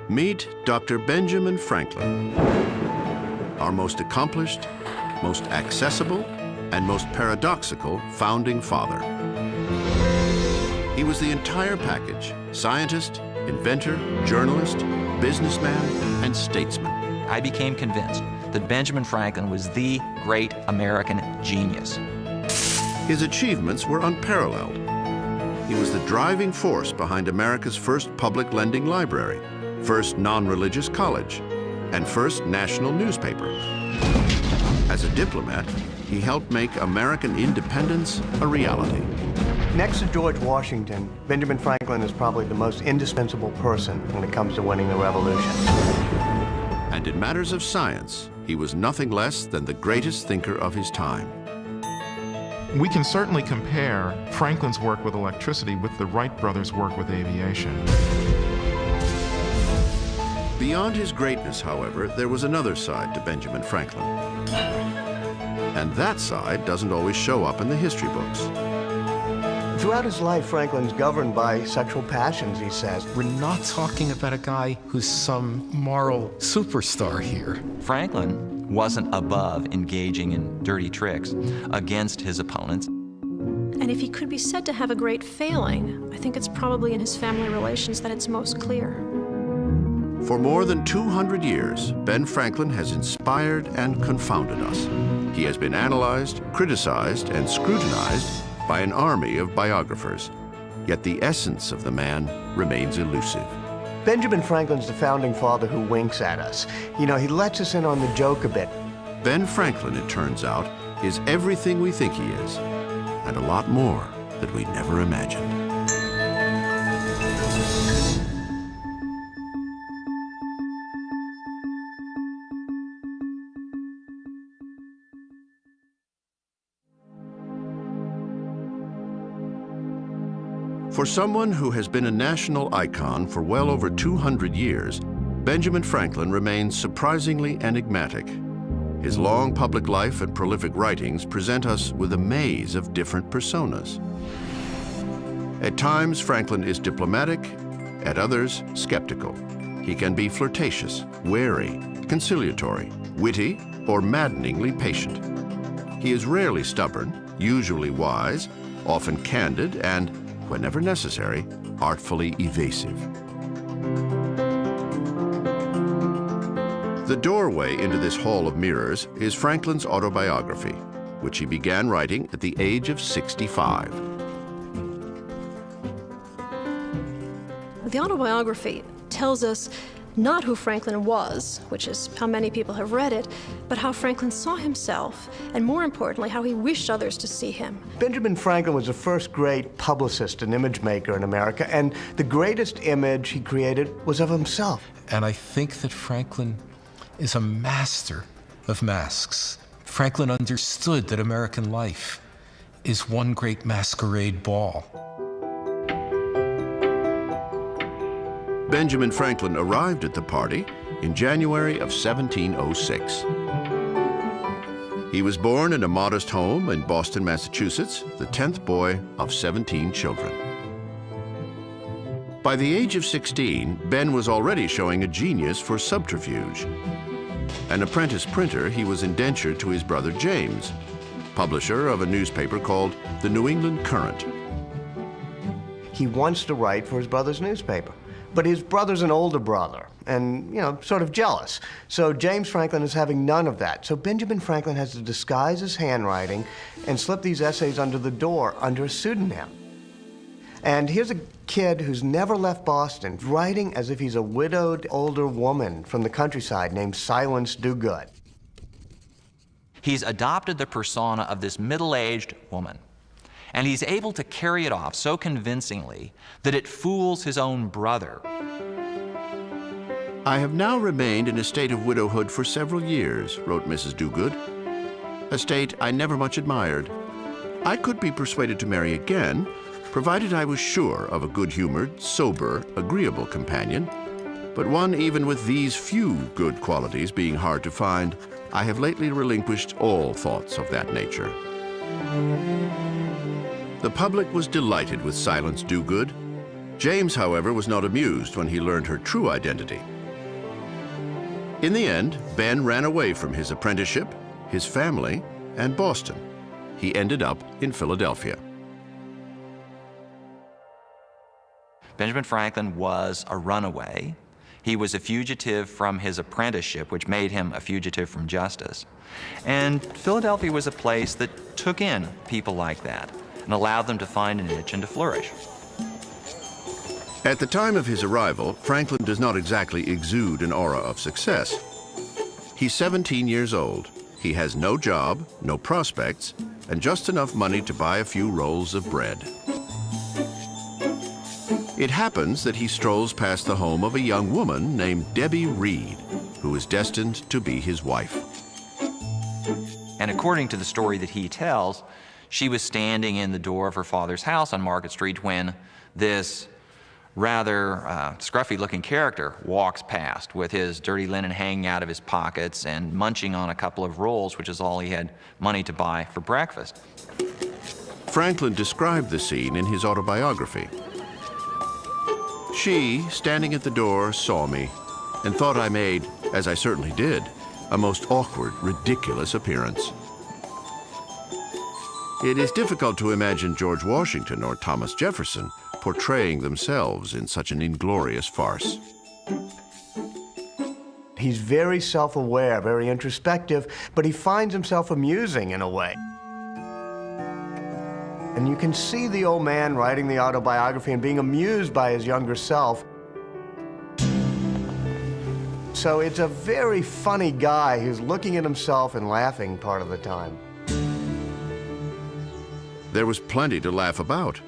Meet Dr. Benjamin Franklin, our most accomplished, most accessible, and most paradoxical founding father. He was the entire package: scientist, inventor, journalist, businessman, and statesman. I became convinced that Benjamin Franklin was the great American genius. His achievements were unparalleled. He was the driving force behind America's first public lending library, first non-religious college, and first national newspaper. As a diplomat, he helped make American independence a reality. Next to George Washington, Benjamin Franklin is probably the most indispensable person when it comes to winning the Revolution. And in matters of science, he was nothing less than the greatest thinker of his time. We can certainly compare Franklin's work with electricity with the Wright brothers' work with aviation. Beyond his greatness, however, there was another side to Benjamin Franklin. And that side doesn't always show up in the history books. Throughout his life, Franklin's governed by sexual passions, he says. We're not talking about a guy who's some moral superstar here. Franklin wasn't above engaging in dirty tricks against his opponents. And if he could be said to have a great failing, I think it's probably in his family relations that it's most clear. For more than 200 years, Ben Franklin has inspired and confounded us. He has been analyzed, criticized, and scrutinized by an army of biographers. Yet the essence of the man remains elusive. Benjamin Franklin's the founding father who winks at us. You know, he lets us in on the joke a bit. Ben Franklin, it turns out, is everything we think he is, and a lot more that we never imagined. For someone who has been a national icon for well over 200 years, Benjamin Franklin remains surprisingly enigmatic. His long public life and prolific writings present us with a maze of different personas. At times, Franklin is diplomatic, at others, skeptical. He can be flirtatious, wary, conciliatory, witty, or maddeningly patient. He is rarely stubborn, usually wise, often candid, and, whenever necessary, artfully evasive. The doorway into this hall of mirrors is Franklin's autobiography, which he began writing at the age of 65. The autobiography tells us not who Franklin was, which is how many people have read it, but how Franklin saw himself, and more importantly, how he wished others to see him. Benjamin Franklin was the first great publicist and image maker in America, and the greatest image he created was of himself. And I think that Franklin is a master of masks. Franklin understood that American life is one great masquerade ball. Benjamin Franklin arrived at the party in January of 1706. He was born in a modest home in Boston, Massachusetts, the 10th boy of 17 children. By the age of 16, Ben was already showing a genius for subterfuge. An apprentice printer, he was indentured to his brother James, publisher of a newspaper called the New England Courant. He wants to write for his brother's newspaper. But his brother's an older brother and, you know, sort of jealous. So James Franklin is having none of that. So Benjamin Franklin has to disguise his handwriting and slip these essays under the door under a pseudonym. And here's a kid who's never left Boston, writing as if he's a widowed older woman from the countryside named Silence Dogood. He's adopted the persona of this middle-aged woman. And he's able to carry it off so convincingly that it fools his own brother. I have now remained in a state of widowhood for several years, wrote Mrs. Dogood, a state I never much admired. I could be persuaded to marry again, provided I was sure of a good-humored, sober, agreeable companion. But one even with these few good qualities being hard to find, I have lately relinquished all thoughts of that nature. The public was delighted with Silence Dogood. James, however, was not amused when he learned her true identity. In the end, Ben ran away from his apprenticeship, his family, and Boston. He ended up in Philadelphia. Benjamin Franklin was a runaway. He was a fugitive from his apprenticeship, which made him a fugitive from justice. And Philadelphia was a place that took in people like that and allowed them to find a niche and to flourish. At the time of his arrival, Franklin does not exactly exude an aura of success. He's 17 years old. He has no job, no prospects, and just enough money to buy a few rolls of bread. It happens that he strolls past the home of a young woman named Debbie Reed, who is destined to be his wife. And according to the story that he tells, she was standing in the door of her father's house on Market Street when this rather scruffy-looking character walks past with his dirty linen hanging out of his pockets and munching on a couple of rolls, which is all he had money to buy for breakfast. Franklin described the scene in his autobiography. She, standing at the door, saw me and thought I made, as I certainly did, a most awkward, ridiculous appearance. It is difficult to imagine George Washington or Thomas Jefferson portraying themselves in such an inglorious farce. He's very self-aware, very introspective, but he finds himself amusing in a way. And you can see the old man writing the autobiography and being amused by his younger self. So it's a very funny guy who's looking at himself and laughing part of the time. There was plenty to laugh about.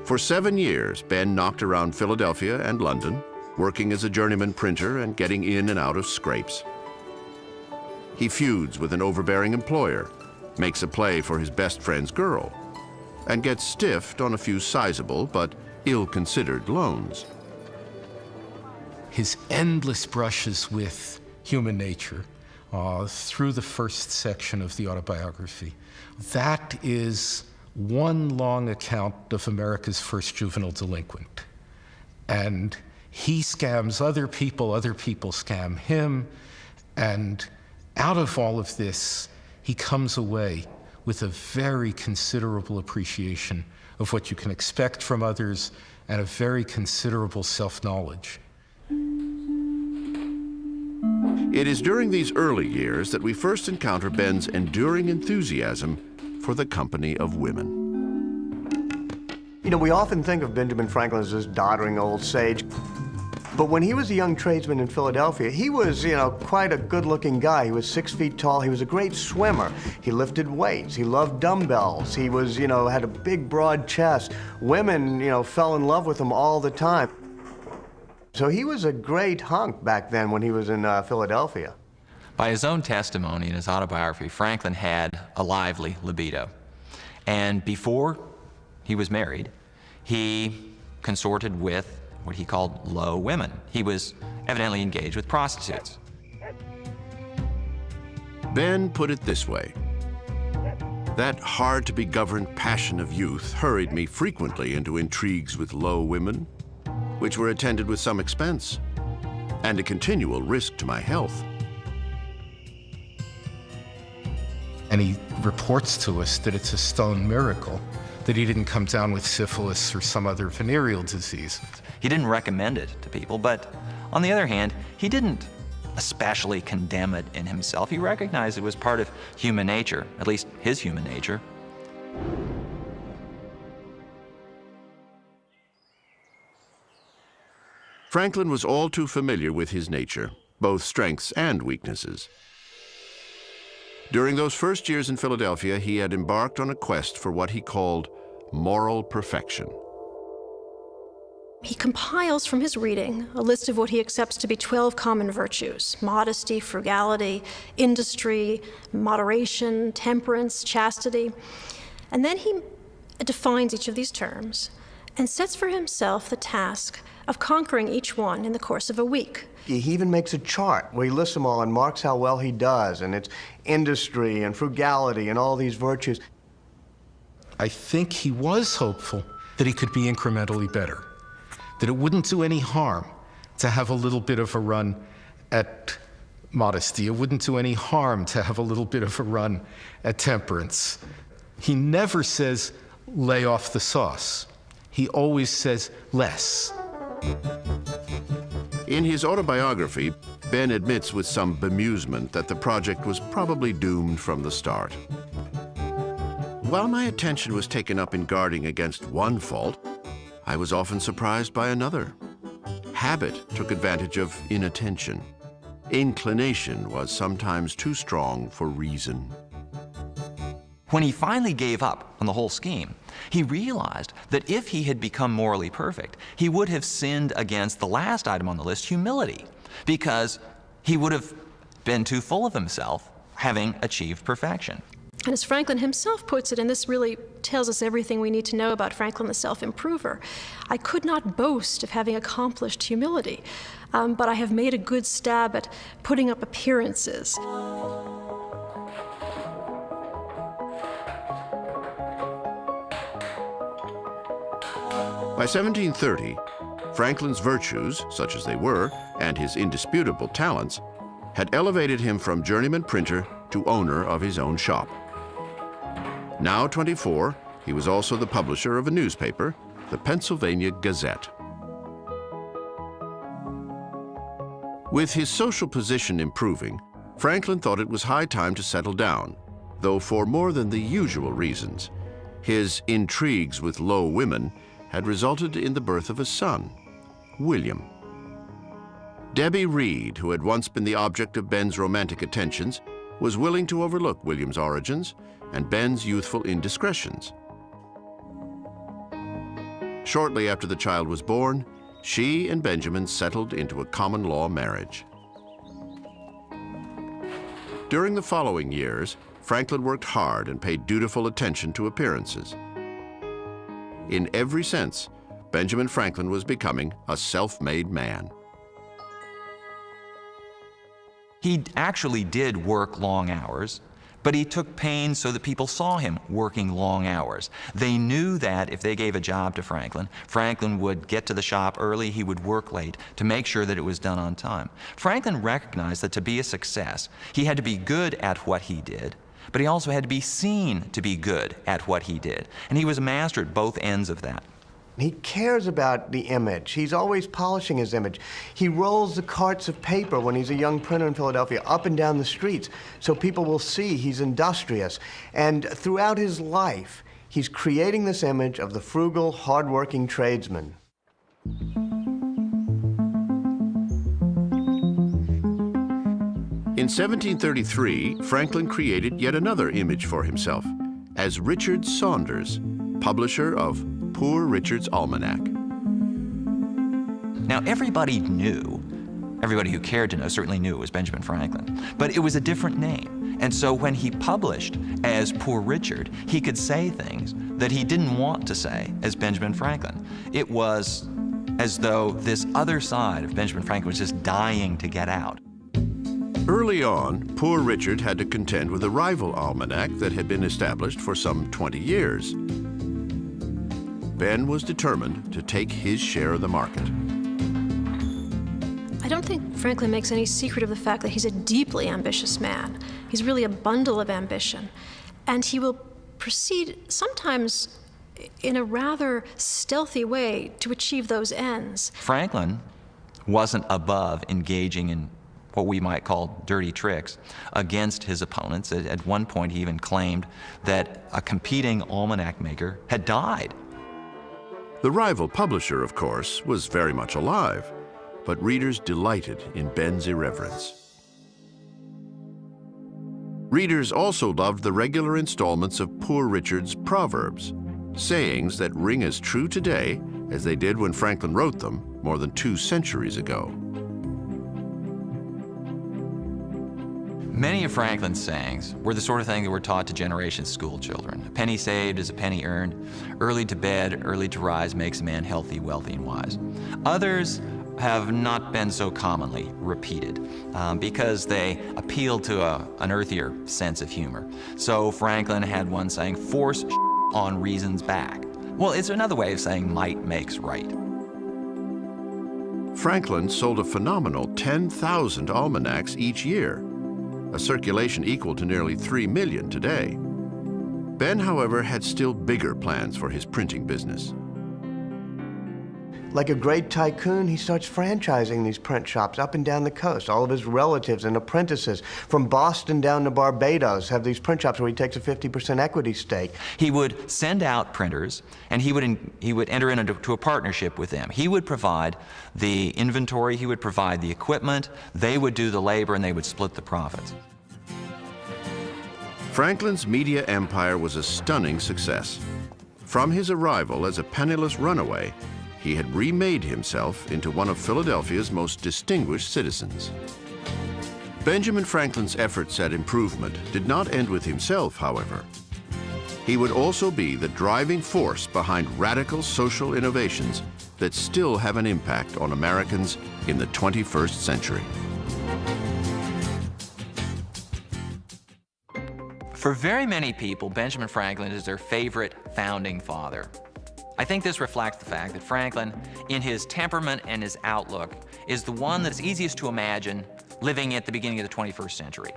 For 7 years, Ben knocked around Philadelphia and London, working as a journeyman printer and getting in and out of scrapes. He feuds with an overbearing employer, makes a play for his best friend's girl, and gets stiffed on a few sizable but ill-considered loans. His endless brushes with human nature through the first section of the autobiography, that is one long account of America's first juvenile delinquent. And he scams other people scam him, and out of all of this, he comes away with a very considerable appreciation of what you can expect from others and a very considerable self-knowledge. It is during these early years that we first encounter Ben's enduring enthusiasm for the company of women. You know, we often think of Benjamin Franklin as this doddering old sage. But when he was a young tradesman in Philadelphia, he was, quite a good-looking guy. He was 6 feet tall. He was a great swimmer. He lifted weights. He loved dumbbells. He was, had a big, broad chest. Women, fell in love with him all the time. So he was a great hunk back then when he was in Philadelphia. By his own testimony in his autobiography, Franklin had a lively libido. And before he was married, he consorted with what he called low women. He was evidently engaged with prostitutes. Ben put it this way: that hard-to-be-governed passion of youth hurried me frequently into intrigues with low women, which were attended with some expense and a continual risk to my health. And he reports to us that it's a stone miracle that he didn't come down with syphilis or some other venereal disease. He didn't recommend it to people, but on the other hand, he didn't especially condemn it in himself. He recognized it was part of human nature, at least his human nature. Franklin was all too familiar with his nature, both strengths and weaknesses. During those first years in Philadelphia, he had embarked on a quest for what he called moral perfection. He compiles from his reading a list of what he accepts to be 12 common virtues: modesty, frugality, industry, moderation, temperance, chastity. And then he defines each of these terms and sets for himself the task of conquering each one in the course of a week. He even makes a chart where he lists them all and marks how well he does, and it's industry and frugality and all these virtues. I think he was hopeful that he could be incrementally better. that it wouldn't do any harm to have a little bit of a run at modesty. It wouldn't do any harm to have a little bit of a run at temperance. He never says, lay off the sauce. He always says, less. In his autobiography, Ben admits with some bemusement that the project was probably doomed from the start. While my attention was taken up in guarding against one fault, I was often surprised by another. Habit took advantage of inattention. Inclination was sometimes too strong for reason. When he finally gave up on the whole scheme, he realized that if he had become morally perfect, he would have sinned against the last item on the list, humility, because he would have been too full of himself, having achieved perfection. And as Franklin himself puts it, and this really tells us everything we need to know about Franklin the self-improver, I could not boast of having accomplished humility, but I have made a good stab at putting up appearances. By 1730, Franklin's virtues, such as they were, and his indisputable talents, had elevated him from journeyman printer to owner of his own shop. Now 24, he was also the publisher of a newspaper, the Pennsylvania Gazette. With his social position improving, Franklin thought it was high time to settle down, though for more than the usual reasons. His intrigues with low women had resulted in the birth of a son, William. Debbie Reed, who had once been the object of Ben's romantic attentions, was willing to overlook William's origins and Ben's youthful indiscretions. Shortly after the child was born, she and Benjamin settled into a common-law marriage. During the following years, Franklin worked hard and paid dutiful attention to appearances. In every sense, Benjamin Franklin was becoming a self-made man. He actually did work long hours, but he took pains so that people saw him working long hours. They knew that if they gave a job to Franklin, Franklin would get to the shop early, he would work late to make sure that it was done on time. Franklin recognized that to be a success, he had to be good at what he did, but he also had to be seen to be good at what he did. And he was a master at both ends of that. He cares about the image. He's always polishing his image. He rolls the carts of paper when he's a young printer in Philadelphia up and down the streets so people will see he's industrious. And throughout his life, he's creating this image of the frugal, hardworking tradesman. In 1733, Franklin created yet another image for himself as Richard Saunders, publisher of Poor Richard's Almanac. Now, everybody who cared to know certainly knew it was Benjamin Franklin, but it was a different name. And so when he published as Poor Richard, he could say things that he didn't want to say as Benjamin Franklin. It was as though this other side of Benjamin Franklin was just dying to get out. Early on, Poor Richard had to contend with a rival almanac that had been established for some 20 years. Ben was determined to take his share of the market. I don't think Franklin makes any secret of the fact that he's a deeply ambitious man. He's really a bundle of ambition. And he will proceed sometimes in a rather stealthy way to achieve those ends. Franklin wasn't above engaging in what we might call dirty tricks against his opponents. At one point, he even claimed that a competing almanac maker had died. The rival publisher, of course, was very much alive, but readers delighted in Ben's irreverence. Readers also loved the regular installments of Poor Richard's Proverbs, sayings that ring as true today as they did when Franklin wrote them more than 2 centuries ago. Many of Franklin's sayings were the sort of thing that were taught to generations of school children. A penny saved is a penny earned. Early to bed, early to rise makes a man healthy, wealthy, and wise. Others have not been so commonly repeated because they appeal to an earthier sense of humor. So Franklin had one saying, "Force on reason's back." Well, it's another way of saying might makes right. Franklin sold a phenomenal 10,000 almanacs each year, a circulation equal to nearly 3 million today. Ben, however, had still bigger plans for his printing business. Like a great tycoon, he starts franchising these print shops up and down the coast. All of his relatives and apprentices from Boston down to Barbados have these print shops where he takes a 50% equity stake. He would send out printers, and he would enter into a partnership with them. He would provide the inventory, he would provide the equipment, they would do the labor, and they would split the profits. Franklin's media empire was a stunning success. From his arrival as a penniless runaway, he had remade himself into one of Philadelphia's most distinguished citizens. Benjamin Franklin's efforts at improvement did not end with himself, however. He would also be the driving force behind radical social innovations that still have an impact on Americans in the 21st century. For very many people, Benjamin Franklin is their favorite founding father. I think this reflects the fact that Franklin, in his temperament and his outlook, is the one that's easiest to imagine living at the beginning of the 21st century.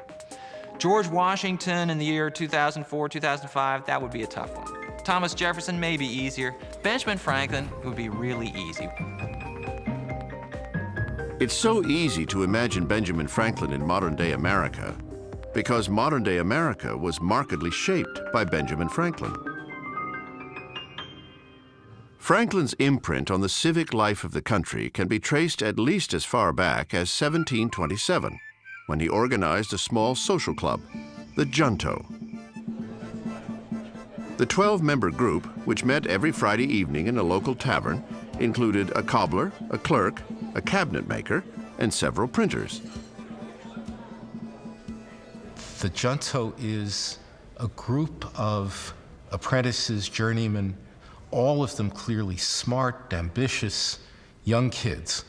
George Washington in the year 2004, 2005, that would be a tough one. Thomas Jefferson may be easier. Benjamin Franklin would be really easy. It's so easy to imagine Benjamin Franklin in modern-day America because modern-day America was markedly shaped by Benjamin Franklin. Franklin's imprint on the civic life of the country can be traced at least as far back as 1727, when he organized a small social club, the Junto. The 12-member group, which met every Friday evening in a local tavern, included a cobbler, a clerk, a cabinet maker, and several printers. The Junto is a group of apprentices, journeymen, all of them clearly smart, ambitious, young kids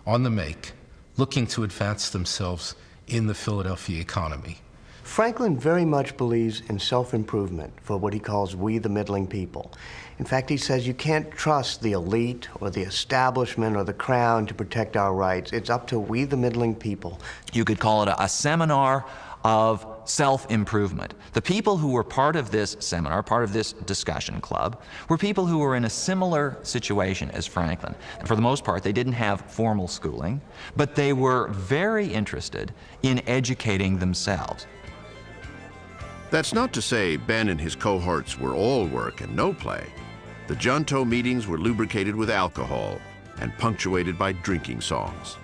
on the make, looking to advance themselves in the Philadelphia economy. Franklin very much believes in self-improvement for what he calls we the middling people. In fact, he says you can't trust the elite or the establishment or the crown to protect our rights. It's up to we the middling people. You could call it a seminar of self-improvement. The people who were part of this seminar, part of this discussion club, were people who were in a similar situation as Franklin. And for the most part, they didn't have formal schooling, but they were very interested in educating themselves. That's not to say Ben and his cohorts were all work and no play. The Junto meetings were lubricated with alcohol and punctuated by drinking songs.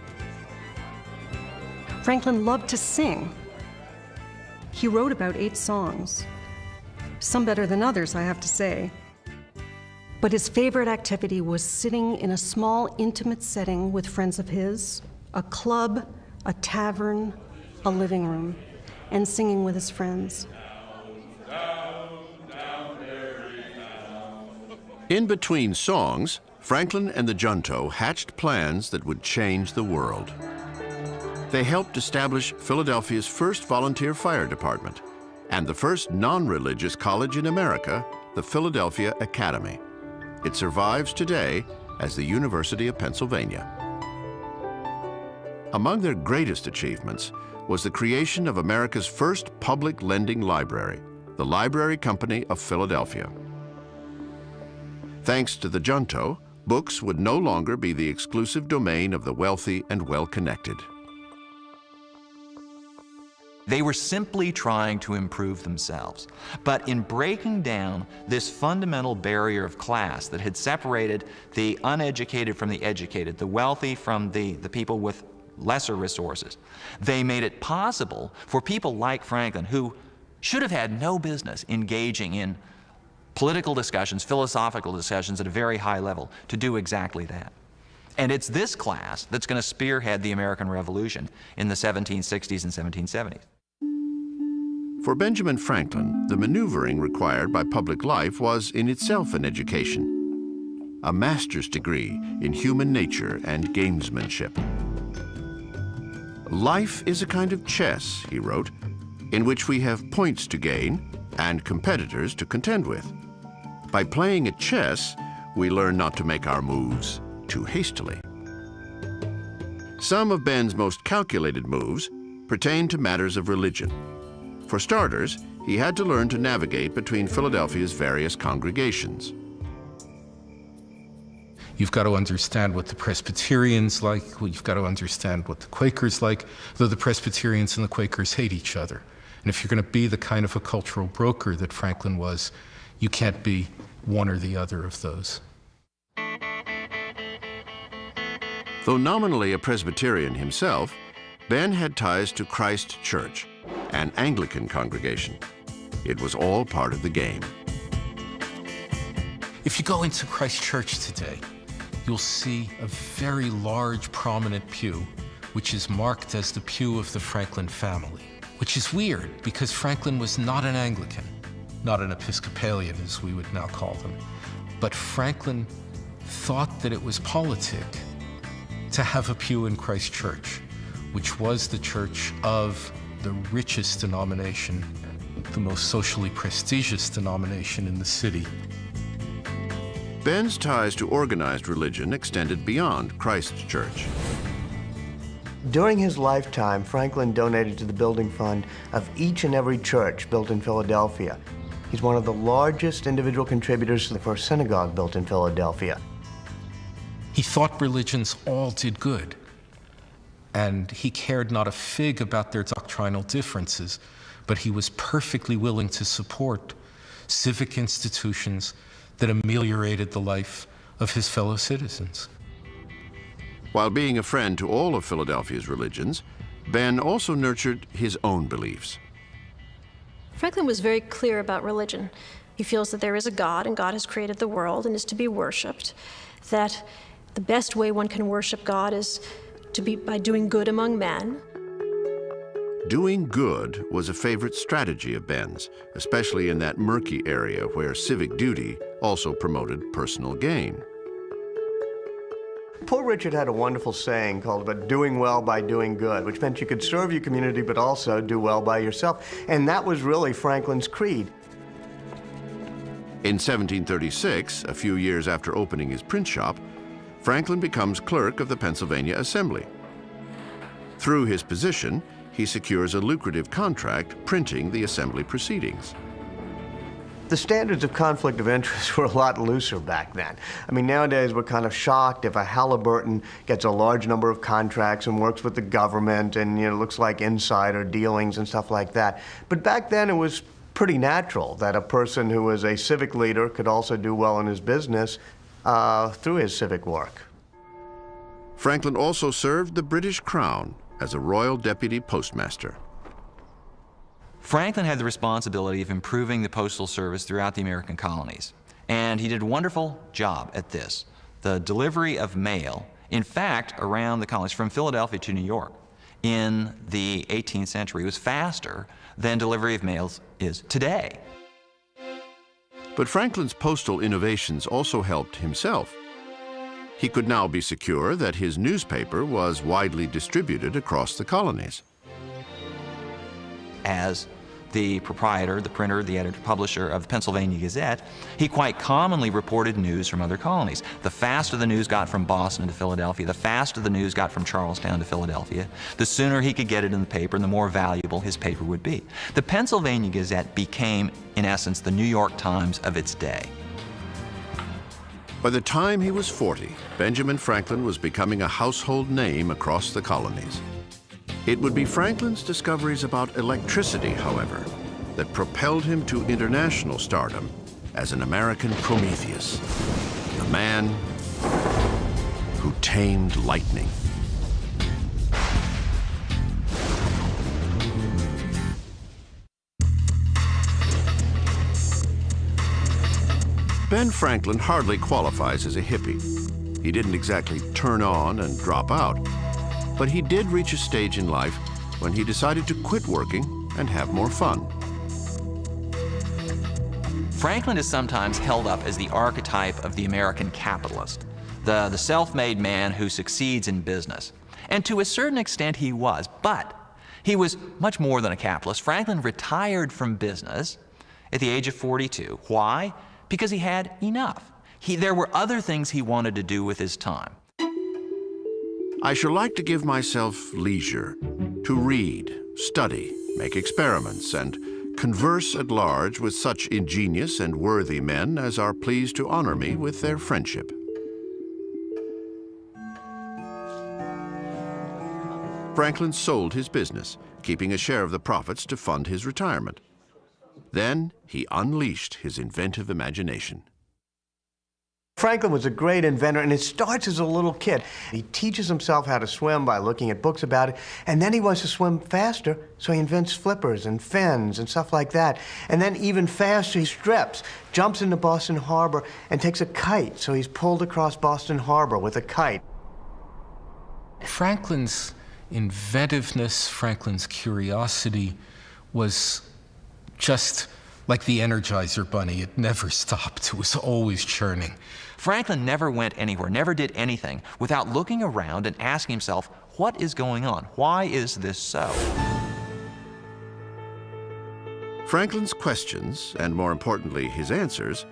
Franklin loved to sing. He wrote about 8 songs, some better than others, I have to say. But his favorite activity was sitting in a small, intimate setting with friends of his, a club, a tavern, a living room, and singing with his friends. In between songs, Franklin and the Junto hatched plans that would change the world. They helped establish Philadelphia's first volunteer fire department and the first non-religious college in America, the Philadelphia Academy. It survives today as the University of Pennsylvania. Among their greatest achievements was the creation of America's first public lending library, the Library Company of Philadelphia. Thanks to the Junto, books would no longer be the exclusive domain of the wealthy and well-connected. They were simply trying to improve themselves. But in breaking down this fundamental barrier of class that had separated the uneducated from the educated, the wealthy from the people with lesser resources, they made it possible for people like Franklin, who should have had no business engaging in political discussions, philosophical discussions at a very high level, to do exactly that. And it's this class that's going to spearhead the American Revolution in the 1760s and 1770s. For Benjamin Franklin, the maneuvering required by public life was in itself an education, a master's degree in human nature and gamesmanship. Life is a kind of chess, he wrote, in which we have points to gain and competitors to contend with. By playing at chess, we learn not to make our moves too hastily. Some of Ben's most calculated moves pertain to matters of religion. For starters, he had to learn to navigate between Philadelphia's various congregations. You've got to understand what the Presbyterians like, you've got to understand what the Quakers like, though the Presbyterians and the Quakers hate each other. And if you're going to be the kind of a cultural broker that Franklin was, you can't be one or the other of those. Though nominally a Presbyterian himself, Ben had ties to Christ Church, an Anglican congregation. It was all part of the game. If you go into Christ Church today, you'll see a very large, prominent pew, which is marked as the pew of the Franklin family, which is weird because Franklin was not an Anglican, not an Episcopalian as we would now call them. But Franklin thought that it was politic to have a pew in Christ Church, which was the church of the richest denomination, the most socially prestigious denomination in the city. Ben's ties to organized religion extended beyond Christ Church. During his lifetime, Franklin donated to the building fund of each and every church built in Philadelphia. He's one of the largest individual contributors to the first synagogue built in Philadelphia. He thought religions all did good, and he cared not a fig about their doctrinal differences, but he was perfectly willing to support civic institutions that ameliorated the life of his fellow citizens. While being a friend to all of Philadelphia's religions, Ben also nurtured his own beliefs. Franklin was very clear about religion. He feels that there is a God, and God has created the world and is to be worshipped, that the best way one can worship God is by doing good among men. Doing good was a favorite strategy of Ben's, especially in that murky area where civic duty also promoted personal gain. Poor Richard had a wonderful saying called about doing well by doing good, which meant you could serve your community but also do well by yourself. And that was really Franklin's creed. In 1736, a few years after opening his print shop, Franklin becomes clerk of the Pennsylvania Assembly. Through his position, he secures a lucrative contract printing the Assembly proceedings. The standards of conflict of interest were a lot looser back then. I mean, nowadays we're kind of shocked if a Halliburton gets a large number of contracts and works with the government and, it looks like insider dealings and stuff like that. But back then it was pretty natural that a person who was a civic leader could also do well in his business through his civic work. Franklin also served the British Crown as a royal deputy postmaster. Franklin had the responsibility of improving the postal service throughout the American colonies, and he did a wonderful job at this. The delivery of mail, in fact, around the colonies from Philadelphia to New York in the 18th century was faster than delivery of mails is today. But Franklin's postal innovations also helped himself. He could now be secure that his newspaper was widely distributed across the colonies. As the proprietor, the printer, the editor, publisher of the Pennsylvania Gazette, he quite commonly reported news from other colonies. The faster the news got from Boston to Philadelphia, the faster the news got from Charlestown to Philadelphia, the sooner he could get it in the paper and the more valuable his paper would be. The Pennsylvania Gazette became, in essence, the New York Times of its day. By the time he was 40, Benjamin Franklin was becoming a household name across the colonies. It would be Franklin's discoveries about electricity, however, that propelled him to international stardom as an American Prometheus, the man who tamed lightning. Ben Franklin hardly qualifies as a hippie. He didn't exactly turn on and drop out, but he did reach a stage in life when he decided to quit working and have more fun. Franklin is sometimes held up as the archetype of the American capitalist, the self-made man who succeeds in business. And to a certain extent he was, but he was much more than a capitalist. Franklin retired from business at the age of 42. Why? Because he had enough. There were other things he wanted to do with his time. I shall like to give myself leisure to read, study, make experiments, and converse at large with such ingenious and worthy men as are pleased to honor me with their friendship. Franklin sold his business, keeping a share of the profits to fund his retirement. Then he unleashed his inventive imagination. Franklin was a great inventor, and it starts as a little kid. He teaches himself how to swim by looking at books about it, and then he wants to swim faster, so he invents flippers and fins and stuff like that. And then even faster, he strips, jumps into Boston Harbor, and takes a kite, so he's pulled across Boston Harbor with a kite. Franklin's inventiveness, Franklin's curiosity was just like the Energizer Bunny. It never stopped. It was always churning. Franklin never went anywhere, never did anything without looking around and asking himself, what is going on? Why is this so? Franklin's questions, and more importantly, his answers,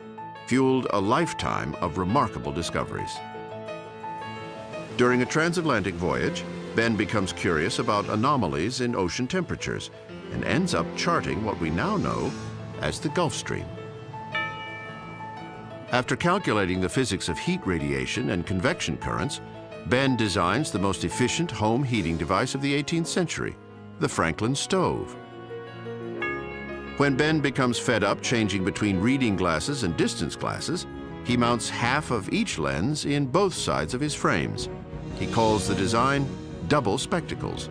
fueled a lifetime of remarkable discoveries. During a transatlantic voyage, Ben becomes curious about anomalies in ocean temperatures and ends up charting what we now know as the Gulf Stream. After calculating the physics of heat radiation and convection currents, Ben designs the most efficient home heating device of the 18th century, the Franklin stove. When Ben becomes fed up changing between reading glasses and distance glasses, he mounts half of each lens in both sides of his frames. He calls the design double spectacles.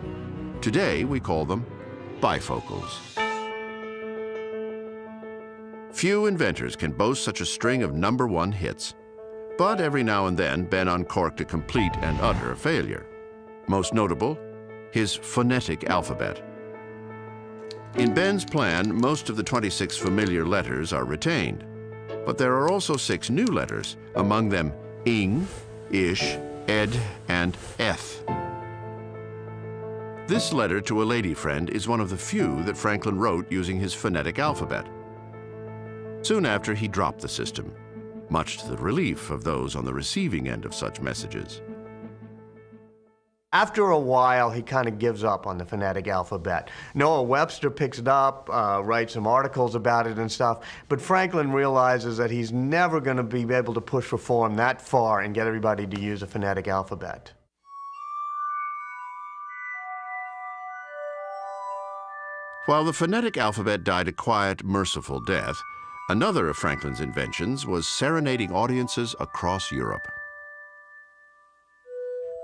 Today, we call them bifocals. Few inventors can boast such a string of #1 hits. But every now and then, Ben uncorked a complete and utter failure. Most notable, his phonetic alphabet. In Ben's plan, most of the 26 familiar letters are retained. But there are also 6 new letters, among them ing, ish, ed, and eth. This letter to a lady friend is one of the few that Franklin wrote using his phonetic alphabet. Soon after, he dropped the system, much to the relief of those on the receiving end of such messages. After a while, he kind of gives up on the phonetic alphabet. Noah Webster picks it up, writes some articles about it and stuff, but Franklin realizes that he's never going to be able to push reform that far and get everybody to use a phonetic alphabet. While the phonetic alphabet died a quiet, merciful death, another of Franklin's inventions was serenading audiences across Europe.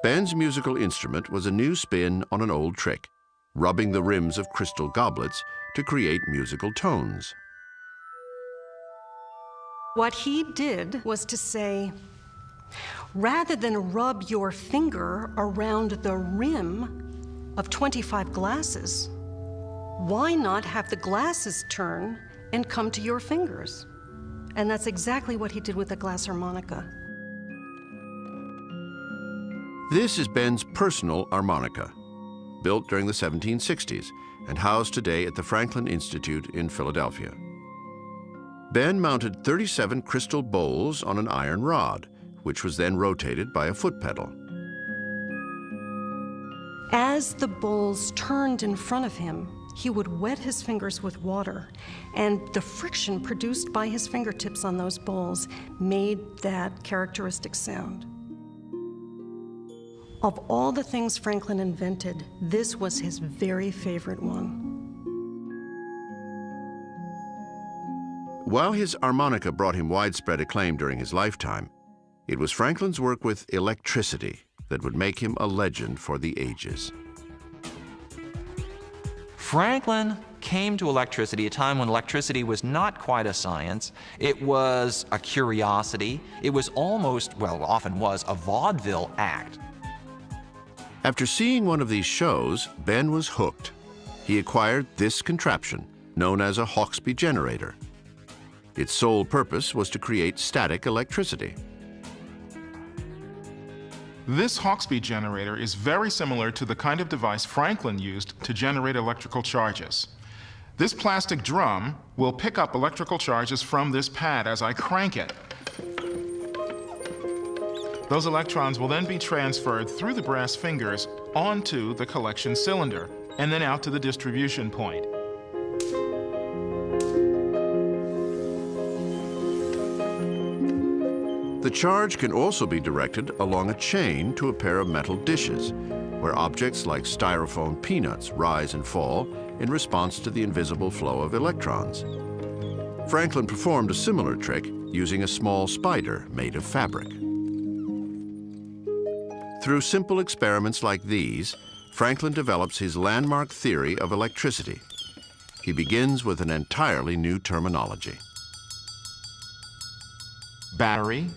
Ben's musical instrument was a new spin on an old trick, rubbing the rims of crystal goblets to create musical tones. What he did was to say, rather than rub your finger around the rim of 25 glasses, why not have the glasses turn and come to your fingers? And that's exactly what he did with the glass harmonica. This is Ben's personal harmonica, built during the 1760s and housed today at the Franklin Institute in Philadelphia. Ben mounted 37 crystal bowls on an iron rod, which was then rotated by a foot pedal. As the bowls turned in front of him, he would wet his fingers with water, and the friction produced by his fingertips on those bowls made that characteristic sound. Of all the things Franklin invented, this was his very favorite one. While his harmonica brought him widespread acclaim during his lifetime, it was Franklin's work with electricity that would make him a legend for the ages. Franklin came to electricity at a time when electricity was not quite a science. It was a curiosity. It was almost, well, often was, a vaudeville act. After seeing one of these shows, Ben was hooked. He acquired this contraption, known as a Hawksby generator. Its sole purpose was to create static electricity. This Hawksby generator is very similar to the kind of device Franklin used to generate electrical charges. This plastic drum will pick up electrical charges from this pad as I crank it. Those electrons will then be transferred through the brass fingers onto the collection cylinder and then out to the distribution point. The charge can also be directed along a chain to a pair of metal dishes, where objects like styrofoam peanuts rise and fall in response to the invisible flow of electrons. Franklin performed a similar trick using a small spider made of fabric. Through simple experiments like these, Franklin develops his landmark theory of electricity. He begins with an entirely new terminology. Battery,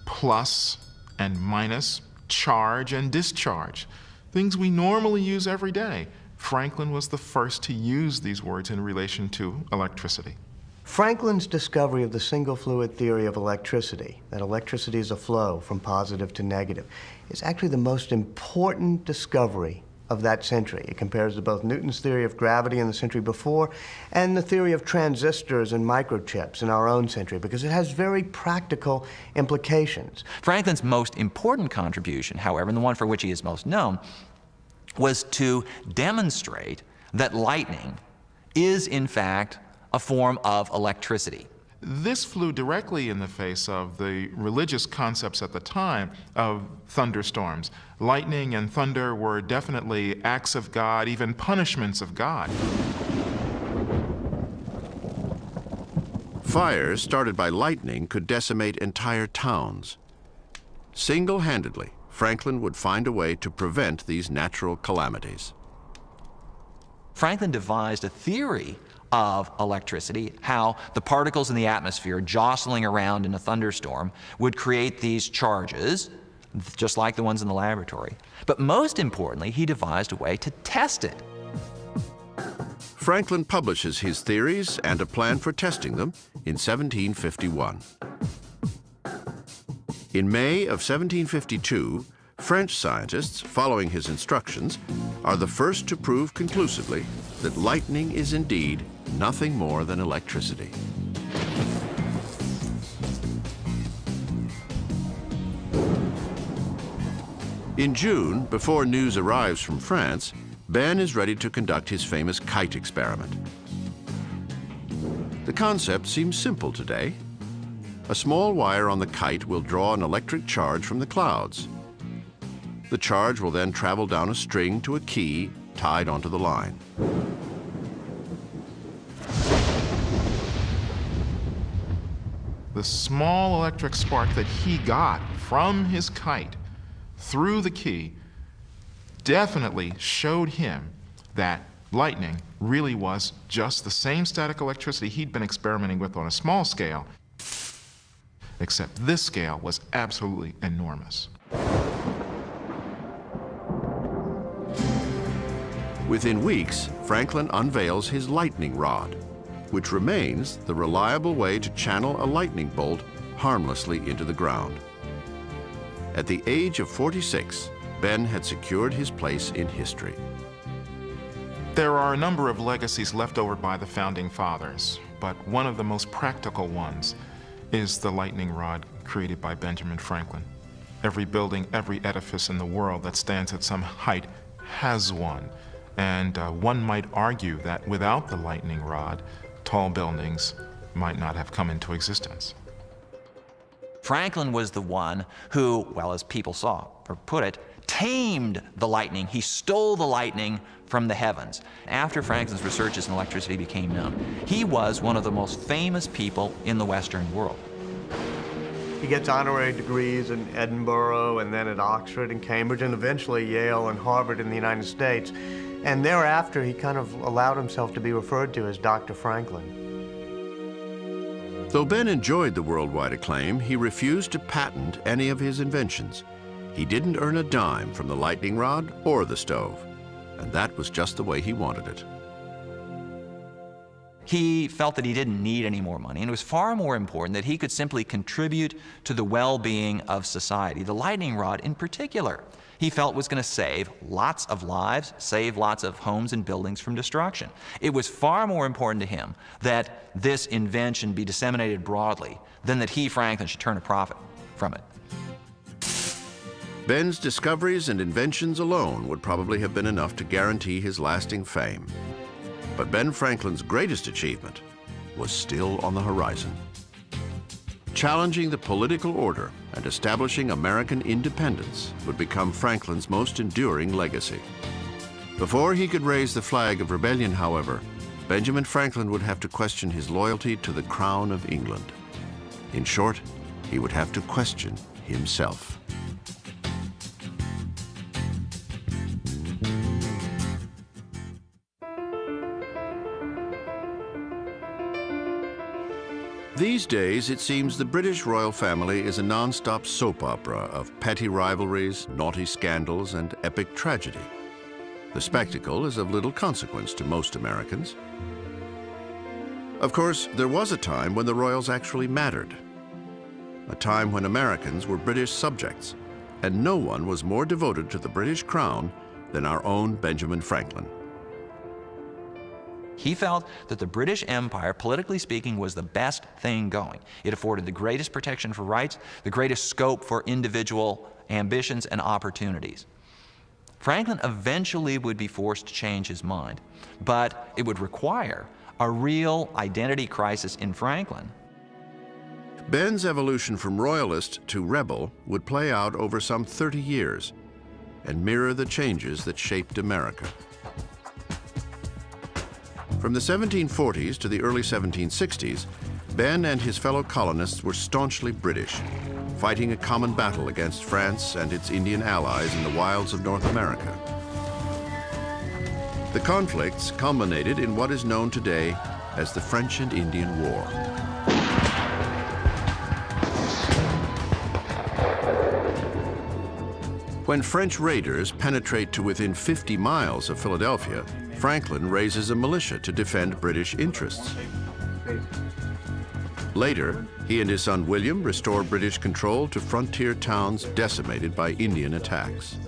plus and minus, charge and discharge. Things we normally use every day. Franklin was the first to use these words in relation to electricity. Franklin's discovery of the single fluid theory of electricity, that electricity is a flow from positive to negative, is actually the most important discovery of that century. It compares to both Newton's theory of gravity in the century before and the theory of transistors and microchips in our own century, because it has very practical implications. Franklin's most important contribution, however, and the one for which he is most known, was to demonstrate that lightning is, in fact, a form of electricity. This flew directly in the face of the religious concepts at the time of thunderstorms. Lightning and thunder were definitely acts of God, even punishments of God. Fires started by lightning could decimate entire towns. Single-handedly, Franklin would find a way to prevent these natural calamities. Franklin devised a theory of electricity, how the particles in the atmosphere jostling around in a thunderstorm would create these charges, just like the ones in the laboratory. But most importantly, he devised a way to test it. Franklin publishes his theories and a plan for testing them in 1751. In May of 1752, French scientists, following his instructions, are the first to prove conclusively that lightning is indeed nothing more than electricity. In June, before news arrives from France, Ben is ready to conduct his famous kite experiment. The concept seems simple today. A small wire on the kite will draw an electric charge from the clouds. The charge will then travel down a string to a key tied onto the line. The small electric spark that he got from his kite through the key definitely showed him that lightning really was just the same static electricity he'd been experimenting with on a small scale, except this scale was absolutely enormous. Within weeks, Franklin unveils his lightning rod, which remains the reliable way to channel a lightning bolt harmlessly into the ground. At the age of 46, Ben had secured his place in history. There are a number of legacies left over by the Founding Fathers, but one of the most practical ones is the lightning rod created by Benjamin Franklin. Every building, every edifice in the world that stands at some height has one. And one might argue that without the lightning rod, tall buildings might not have come into existence. Franklin was the one who, well, as people saw, or put it, tamed the lightning. He stole the lightning from the heavens. After Franklin's researches in electricity became known, he was one of the most famous people in the Western world. He gets honorary degrees in Edinburgh and then at Oxford and Cambridge and eventually Yale and Harvard in the United States. And thereafter, he kind of allowed himself to be referred to as Dr. Franklin. Though Ben enjoyed the worldwide acclaim, he refused to patent any of his inventions. He didn't earn a dime from the lightning rod or the stove, and that was just the way he wanted it. He felt that he didn't need any more money, and it was far more important that he could simply contribute to the well-being of society. The lightning rod in particular, he felt was going to save lots of lives, save lots of homes and buildings from destruction. It was far more important to him that this invention be disseminated broadly than that he, Franklin, should turn a profit from it. Ben's discoveries and inventions alone would probably have been enough to guarantee his lasting fame. But Ben Franklin's greatest achievement was still on the horizon. Challenging the political order and establishing American independence would become Franklin's most enduring legacy. Before he could raise the flag of rebellion, however, Benjamin Franklin would have to question his loyalty to the Crown of England. In short, he would have to question himself. These days, it seems the British royal family is a non-stop soap opera of petty rivalries, naughty scandals, and epic tragedy. The spectacle is of little consequence to most Americans. Of course, there was a time when the royals actually mattered. A time when Americans were British subjects, and no one was more devoted to the British crown than our own Benjamin Franklin. He felt that the British Empire, politically speaking, was the best thing going. It afforded the greatest protection for rights, the greatest scope for individual ambitions and opportunities. Franklin eventually would be forced to change his mind, but it would require a real identity crisis in Franklin. Ben's evolution from royalist to rebel would play out over some 30 years and mirror the changes that shaped America. From the 1740s to the early 1760s, Ben and his fellow colonists were staunchly British, fighting a common battle against France and its Indian allies in the wilds of North America. The conflicts culminated in what is known today as the French and Indian War. When French raiders penetrate to within 50 miles of Philadelphia, Franklin raises a militia to defend British interests. Later, he and his son William restore British control to frontier towns decimated by Indian attacks.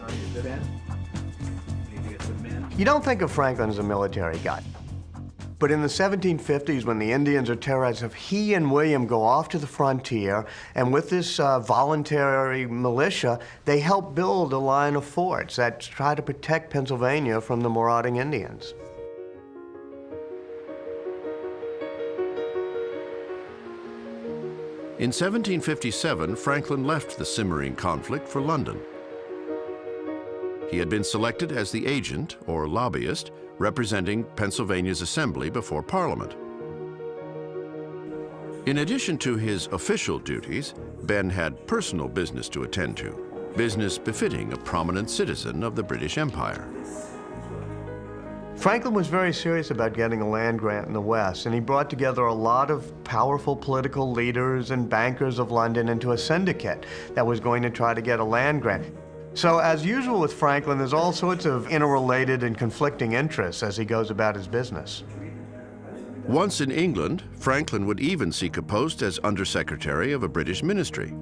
You don't think of Franklin as a military guy. But in the 1750s, when the Indians are terrorized, he and William go off to the frontier, and with this voluntary militia, they help build a line of forts that try to protect Pennsylvania from the marauding Indians. In 1757, Franklin left the simmering conflict for London. He had been selected as the agent, or lobbyist, representing Pennsylvania's assembly before Parliament. In addition to his official duties, Ben had personal business to attend to, business befitting a prominent citizen of the British Empire. Franklin was very serious about getting a land grant in the West, and he brought together a lot of powerful political leaders and bankers of London into a syndicate that was going to try to get a land grant. So, as usual with Franklin, there's all sorts of interrelated and conflicting interests as he goes about his business. Once in England, Franklin would even seek a post as Undersecretary of a British ministry.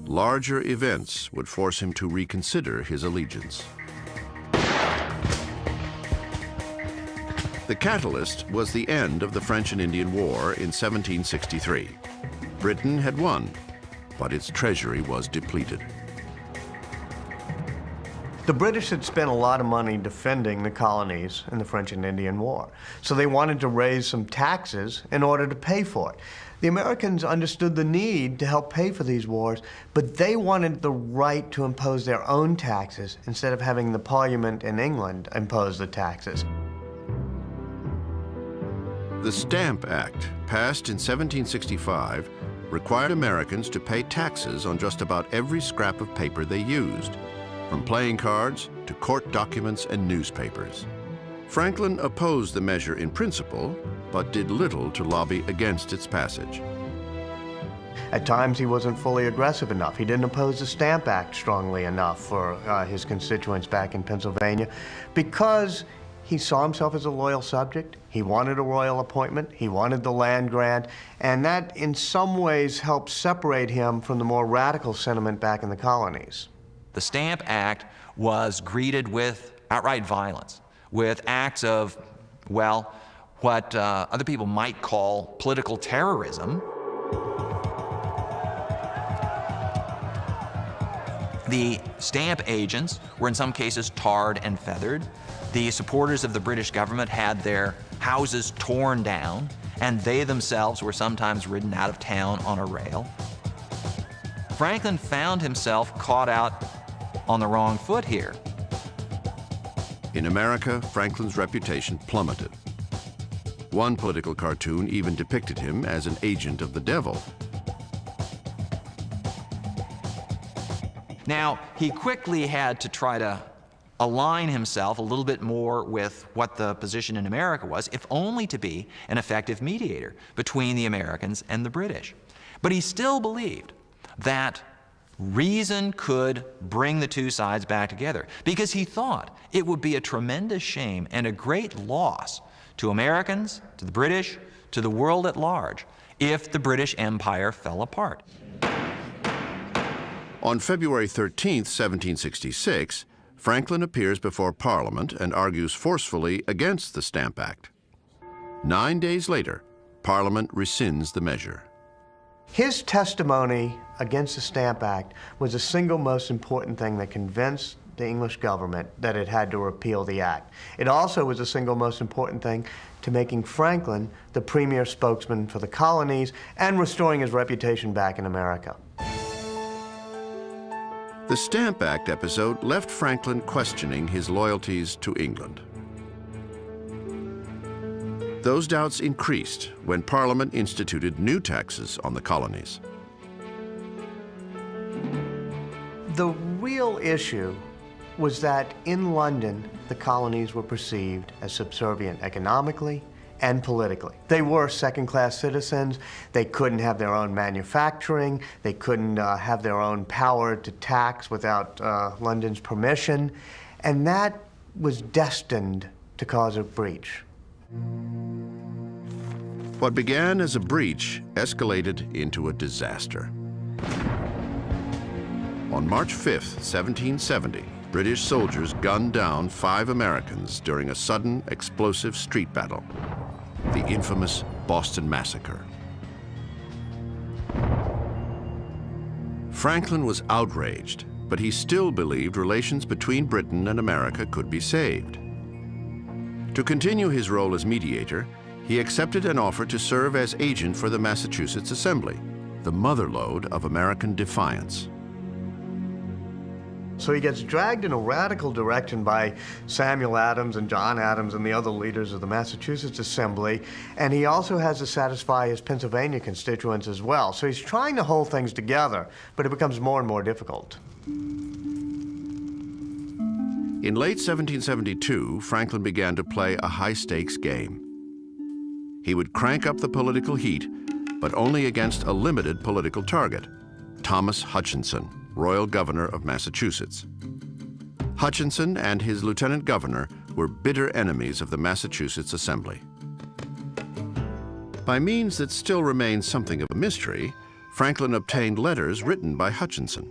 Larger events would force him to reconsider his allegiance. The catalyst was the end of the French and Indian War in 1763. Britain had won, but its treasury was depleted. The British had spent a lot of money defending the colonies in the French and Indian War, so they wanted to raise some taxes in order to pay for it. The Americans understood the need to help pay for these wars, but they wanted the right to impose their own taxes instead of having the Parliament in England impose the taxes. The Stamp Act, passed in 1765, required Americans to pay taxes on just about every scrap of paper they used, from playing cards to court documents and newspapers. Franklin opposed the measure in principle, but did little to lobby against its passage. At times, he wasn't fully aggressive enough. He didn't oppose the Stamp Act strongly enough for his constituents back in Pennsylvania because he saw himself as a loyal subject. He wanted a royal appointment. He wanted the land grant. And that, in some ways, helped separate him from the more radical sentiment back in the colonies. The Stamp Act was greeted with outright violence, with acts of, well, what other people might call political terrorism. The stamp agents were in some cases tarred and feathered. The supporters of the British government had their houses torn down, and they themselves were sometimes ridden out of town on a rail. Franklin found himself caught out on the wrong foot here. In America, Franklin's reputation plummeted. One political cartoon even depicted him as an agent of the devil. Now, he quickly had to try to align himself a little bit more with what the position in America was, if only to be an effective mediator between the Americans and the British. But he still believed that reason could bring the two sides back together, because he thought it would be a tremendous shame and a great loss to Americans, to the British, to the world at large, if the British Empire fell apart. On February 13, 1766, Franklin appears before Parliament and argues forcefully against the Stamp Act. 9 days later, Parliament rescinds the measure. His testimony against the Stamp Act was the single most important thing that convinced the English government that it had to repeal the act. It also was the single most important thing to making Franklin the premier spokesman for the colonies and restoring his reputation back in America. The Stamp Act episode left Franklin questioning his loyalties to England. Those doubts increased when Parliament instituted new taxes on the colonies. The real issue was that in London, the colonies were perceived as subservient economically and politically. They were second-class citizens. They couldn't have their own manufacturing. They couldn't have their own power to tax without London's permission. And that was destined to cause a breach. What began as a breach escalated into a disaster. On March 5, 1770, British soldiers gunned down 5 Americans during a sudden explosive street battle, the infamous Boston Massacre. Franklin was outraged, but he still believed relations between Britain and America could be saved. To continue his role as mediator, he accepted an offer to serve as agent for the Massachusetts Assembly, the motherlode of American defiance. So he gets dragged in a radical direction by Samuel Adams and John Adams and the other leaders of the Massachusetts Assembly, and he also has to satisfy his Pennsylvania constituents as well. So he's trying to hold things together, but it becomes more and more difficult. In late 1772, Franklin began to play a high-stakes game. He would crank up the political heat, but only against a limited political target, Thomas Hutchinson, Royal Governor of Massachusetts. Hutchinson and his lieutenant governor were bitter enemies of the Massachusetts Assembly. By means that still remains something of a mystery, Franklin obtained letters written by Hutchinson.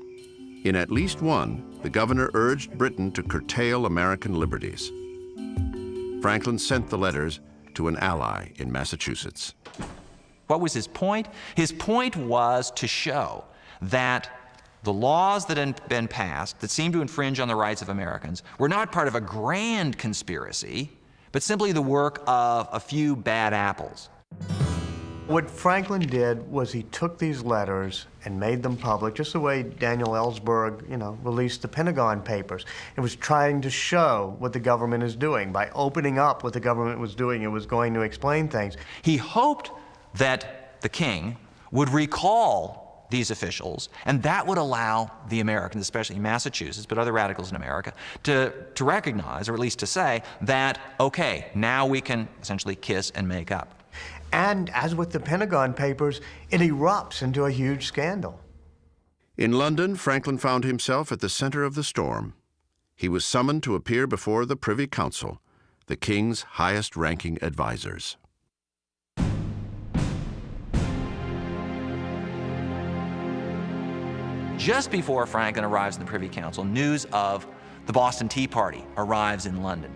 In at least one, the governor urged Britain to curtail American liberties. Franklin sent the letters to an ally in Massachusetts. What was his point? His point was to show that the laws that had been passed that seemed to infringe on the rights of Americans were not part of a grand conspiracy, but simply the work of a few bad apples. What Franklin did was he took these letters and made them public, just the way Daniel Ellsberg, released the Pentagon Papers. It was trying to show what the government is doing. By opening up what the government was doing, it was going to explain things. He hoped that the king would recall these officials, and that would allow the Americans, especially Massachusetts, but other radicals in America, to recognize, or at least to say, that, okay, now we can essentially kiss and make up. And as with the Pentagon Papers, it erupts into a huge scandal. In London, Franklin found himself at the center of the storm. He was summoned to appear before the Privy Council, the king's highest-ranking advisors. Just before Franklin arrives in the Privy Council, news of the Boston Tea Party arrives in London.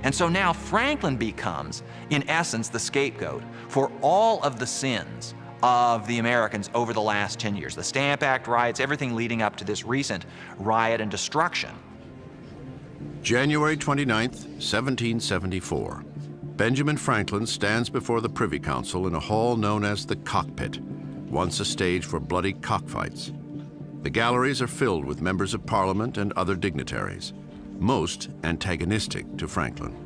And so now Franklin becomes, in essence, the scapegoat for all of the sins of the Americans over the last 10 years. The Stamp Act riots, everything leading up to this recent riot and destruction. January 29th, 1774. Benjamin Franklin stands before the Privy Council in a hall known as the Cockpit, once a stage for bloody cockfights. The galleries are filled with members of Parliament and other dignitaries, most antagonistic to Franklin.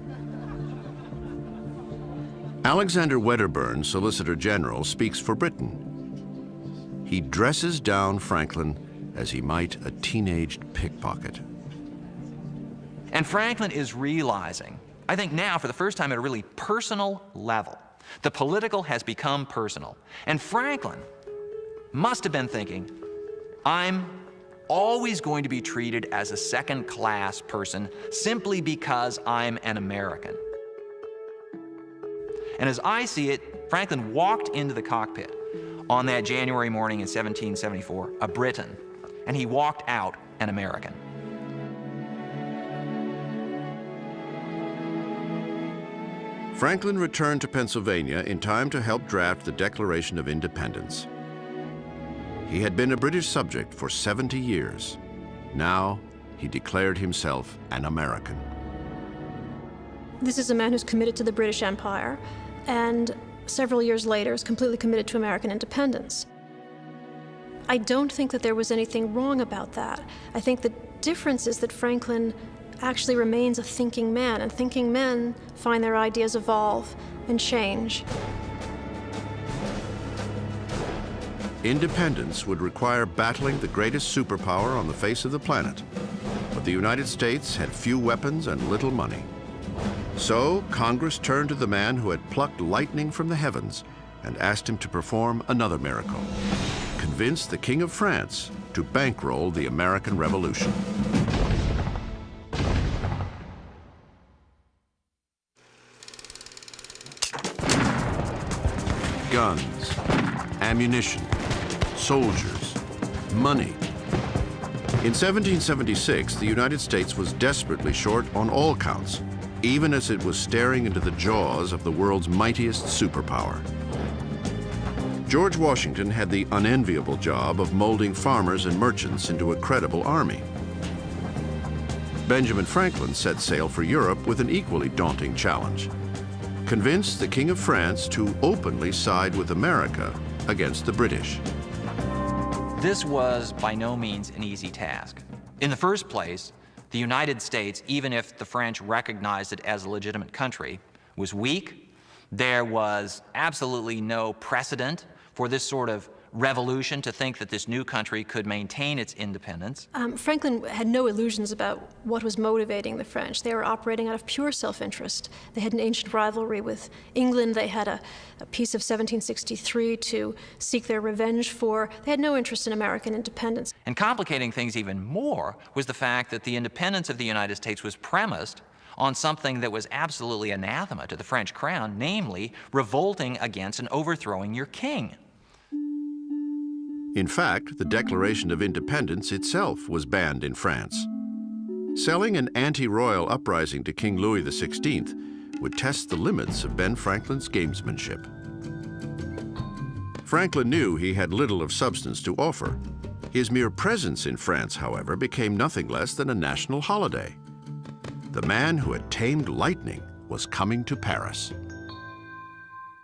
Alexander Wedderburn, Solicitor General, speaks for Britain. He dresses down Franklin as he might a teenaged pickpocket. And Franklin is realizing, I think now for the first time at a really personal level, the political has become personal. And Franklin must have been thinking, I'm always going to be treated as a second-class person simply because I'm an American. And as I see it, Franklin walked into the cockpit on that January morning in 1774, a Briton, and he walked out an American. Franklin returned to Pennsylvania in time to help draft the Declaration of Independence. He had been a British subject for 70 years. Now, he declared himself an American. This is a man who's committed to the British Empire, and several years later is completely committed to American independence. I don't think that there was anything wrong about that. I think the difference is that Franklin actually remains a thinking man, and thinking men find their ideas evolve and change. Independence would require battling the greatest superpower on the face of the planet. But the United States had few weapons and little money. So Congress turned to the man who had plucked lightning from the heavens and asked him to perform another miracle, convince the King of France to bankroll the American Revolution. Guns, ammunition, soldiers, money. In 1776, the United States was desperately short on all counts, even as it was staring into the jaws of the world's mightiest superpower. George Washington had the unenviable job of molding farmers and merchants into a credible army. Benjamin Franklin set sail for Europe with an equally daunting challenge: convince the King of France to openly side with America against the British. This was by no means an easy task. In the first place, the United States, even if the French recognized it as a legitimate country, was weak. There was absolutely no precedent for this sort of revolution to think that this new country could maintain its independence. Franklin had no illusions about what was motivating the French. They were operating out of pure self-interest. They had an ancient rivalry with England. They had a peace of 1763 to seek their revenge for. They had no interest in American independence. And complicating things even more was the fact that the independence of the United States was premised on something that was absolutely anathema to the French crown, namely revolting against and overthrowing your king. In fact, the Declaration of Independence itself was banned in France. Selling an anti-royal uprising to King Louis XVI would test the limits of Ben Franklin's gamesmanship. Franklin knew he had little of substance to offer. His mere presence in France, however, became nothing less than a national holiday. The man who had tamed lightning was coming to Paris.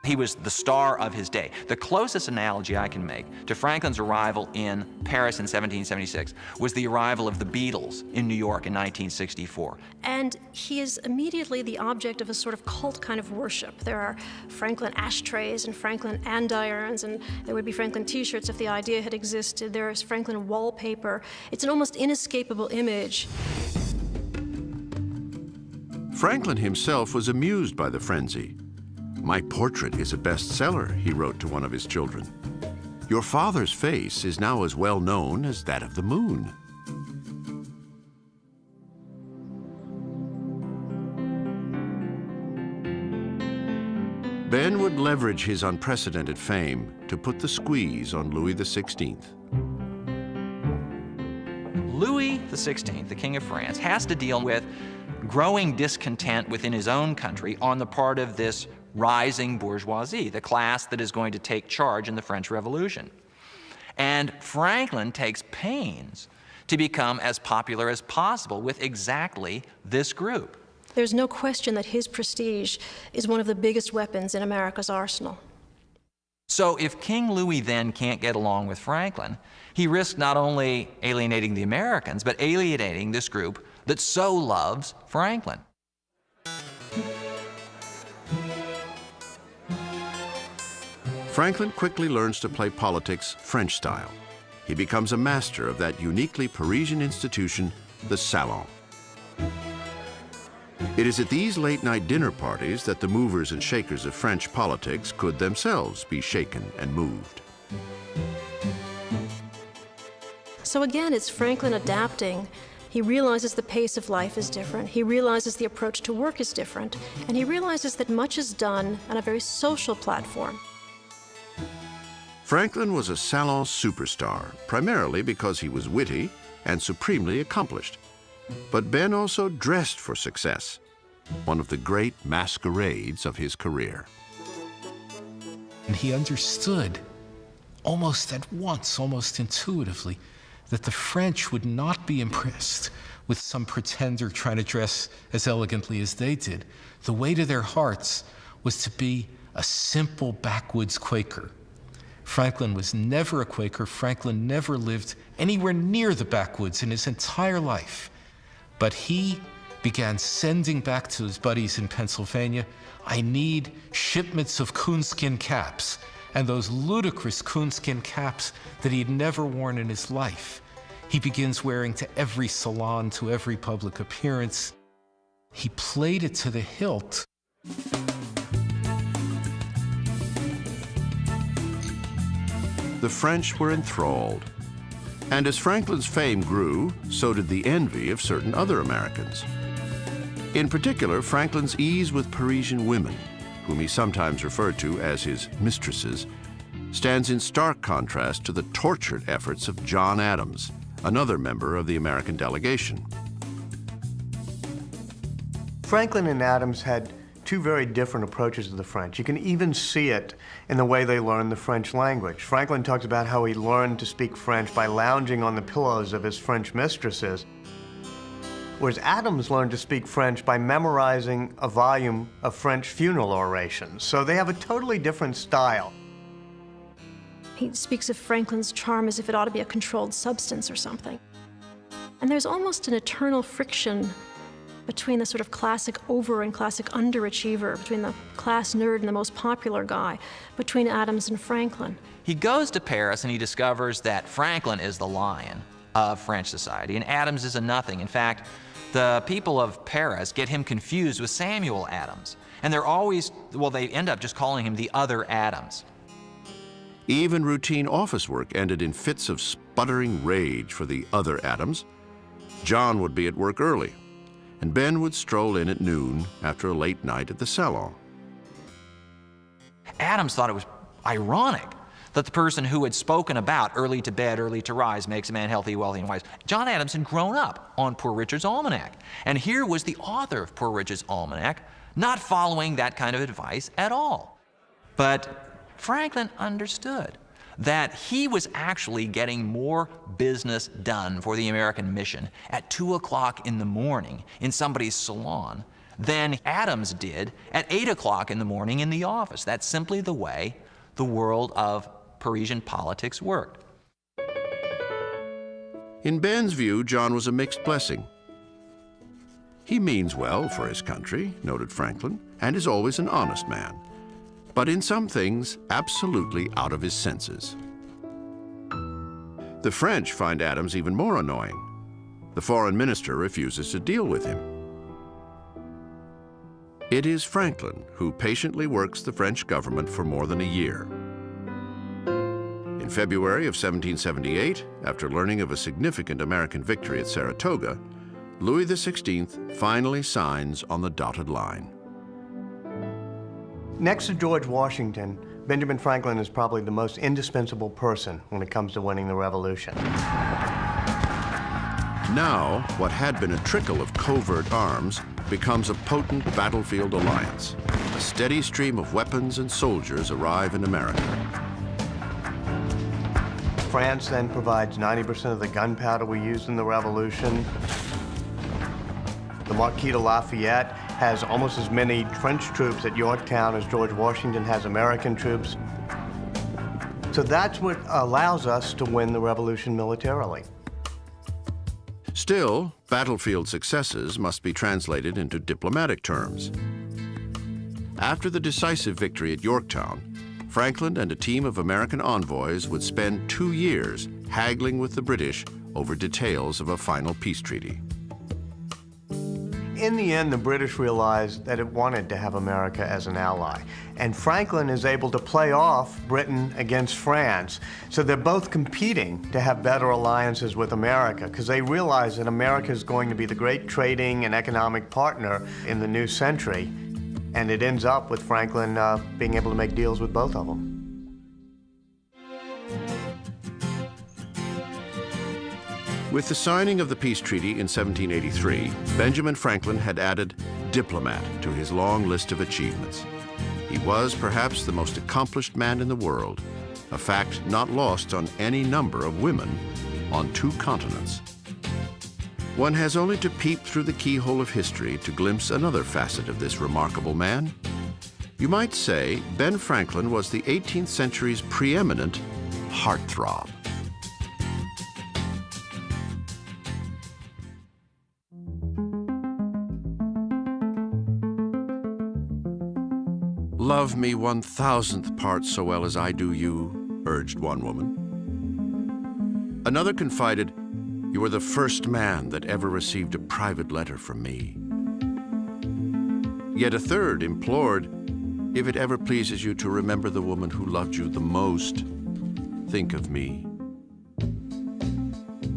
He was the star of his day. The closest analogy I can make to Franklin's arrival in Paris in 1776 was the arrival of the Beatles in New York in 1964. And he is immediately the object of a sort of cult kind of worship. There are Franklin ashtrays and Franklin andirons, and there would be Franklin t-shirts if the idea had existed. There is Franklin wallpaper. It's an almost inescapable image. Franklin himself was amused by the frenzy. "My portrait is a bestseller," he wrote to one of his children. "Your father's face is now as well known as that of the moon." Ben would leverage his unprecedented fame to put the squeeze on Louis XVI. Louis XVI, the King of France, has to deal with growing discontent within his own country on the part of this rising bourgeoisie, the class that is going to take charge in the French Revolution. And Franklin takes pains to become as popular as possible with exactly this group. There's no question that his prestige is one of the biggest weapons in America's arsenal. So if King Louis then can't get along with Franklin, he risks not only alienating the Americans, but alienating this group that so loves Franklin. Franklin quickly learns to play politics French style. He becomes a master of that uniquely Parisian institution, the salon. It is at these late-night dinner parties that the movers and shakers of French politics could themselves be shaken and moved. So again, it's Franklin adapting. He realizes the pace of life is different. He realizes the approach to work is different. And he realizes that much is done on a very social platform. Franklin was a salon superstar, primarily because he was witty and supremely accomplished. But Ben also dressed for success, one of the great masquerades of his career. And he understood almost at once, almost intuitively, that the French would not be impressed with some pretender trying to dress as elegantly as they did. The way to their hearts was to be a simple backwoods Quaker. Franklin was never a Quaker. Franklin never lived anywhere near the backwoods in his entire life. But he began sending back to his buddies in Pennsylvania, "I need shipments of coonskin caps," and those ludicrous coonskin caps that he'd never worn in his life. He begins wearing to every salon, to every public appearance. He played it to the hilt. The French were enthralled. And as Franklin's fame grew, so did the envy of certain other Americans. In particular, Franklin's ease with Parisian women, whom he sometimes referred to as his mistresses, stands in stark contrast to the tortured efforts of John Adams, another member of the American delegation. Franklin and Adams had two very different approaches to the French. You can even see it in the way they learned the French language. Franklin talks about how he learned to speak French by lounging on the pillows of his French mistresses, whereas Adams learned to speak French by memorizing a volume of French funeral orations. So they have a totally different style. He speaks of Franklin's charm as if it ought to be a controlled substance or something. And there's almost an eternal friction between the sort of classic over and classic underachiever, between the class nerd and the most popular guy, between Adams and Franklin. He goes to Paris and he discovers that Franklin is the lion of French society and Adams is a nothing. In fact, the people of Paris get him confused with Samuel Adams. And they're always, well, they end up just calling him the other Adams. Even routine office work ended in fits of sputtering rage for the other Adams. John would be at work early, and Ben would stroll in at noon after a late night at the salon. Adams thought it was ironic that the person who had spoken about early to bed, early to rise makes a man healthy, wealthy, and wise, John Adams had grown up on Poor Richard's Almanac. And here was the author of Poor Richard's Almanac not following that kind of advice at all. But Franklin understood that he was actually getting more business done for the American mission at 2 o'clock in the morning in somebody's salon than Adams did at 8 o'clock in the morning in the office. That's simply the way the world of Parisian politics worked. In Ben's view, John was a mixed blessing. He means well for his country, noted Franklin, and is always an honest man, but in some things, absolutely out of his senses. The French find Adams even more annoying. The foreign minister refuses to deal with him. It is Franklin who patiently works the French government for more than a year. In February of 1778, after learning of a significant American victory at Saratoga, Louis XVI finally signs on the dotted line. Next to George Washington, Benjamin Franklin is probably the most indispensable person when it comes to winning the revolution. Now, what had been a trickle of covert arms becomes a potent battlefield alliance. A steady stream of weapons and soldiers arrive in America. France then provides 90% of the gunpowder we used in the Revolution. The Marquis de Lafayette has almost as many French troops at Yorktown as George Washington has American troops. So that's what allows us to win the Revolution militarily. Still, battlefield successes must be translated into diplomatic terms. After the decisive victory at Yorktown, Franklin and a team of American envoys would spend 2 years haggling with the British over details of a final peace treaty. In the end, the British realized that it wanted to have America as an ally. And Franklin is able to play off Britain against France. So they're both competing to have better alliances with America, because they realize that America is going to be the great trading and economic partner in the new century. And it ends up with Franklin being able to make deals with both of them. With the signing of the peace treaty in 1783, Benjamin Franklin had added diplomat to his long list of achievements. He was perhaps the most accomplished man in the world, a fact not lost on any number of women on 2 continents. One has only to peep through the keyhole of history to glimpse another facet of this remarkable man. You might say Ben Franklin was the 18th century's preeminent heartthrob. "Love me 1,000th part so well as I do you," urged one woman. Another confided, "You are the first man that ever received a private letter from me." Yet a third implored, "If it ever pleases you to remember the woman who loved you the most, think of me."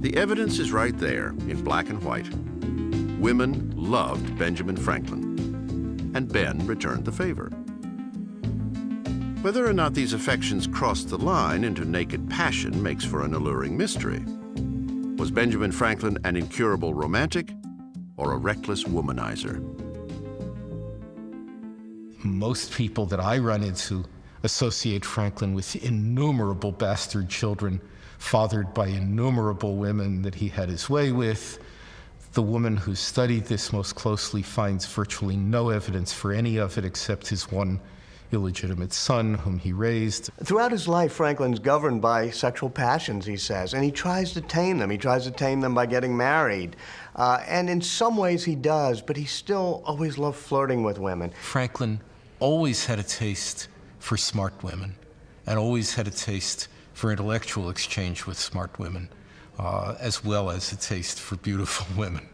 The evidence is right there in black and white. Women loved Benjamin Franklin, and Ben returned the favor. Whether or not these affections crossed the line into naked passion makes for an alluring mystery. Was Benjamin Franklin an incurable romantic or a reckless womanizer? Most people that I run into associate Franklin with innumerable bastard children fathered by innumerable women that he had his way with. The woman who studied this most closely finds virtually no evidence for any of it except his one illegitimate son whom he raised. Throughout his life, Franklin's governed by sexual passions, he says, and he tries to tame them. He tries to tame them by getting married. And in some ways he does, but he still always loved flirting with women. Franklin always had a taste for smart women and always had a taste for intellectual exchange with smart women, as well as a taste for beautiful women.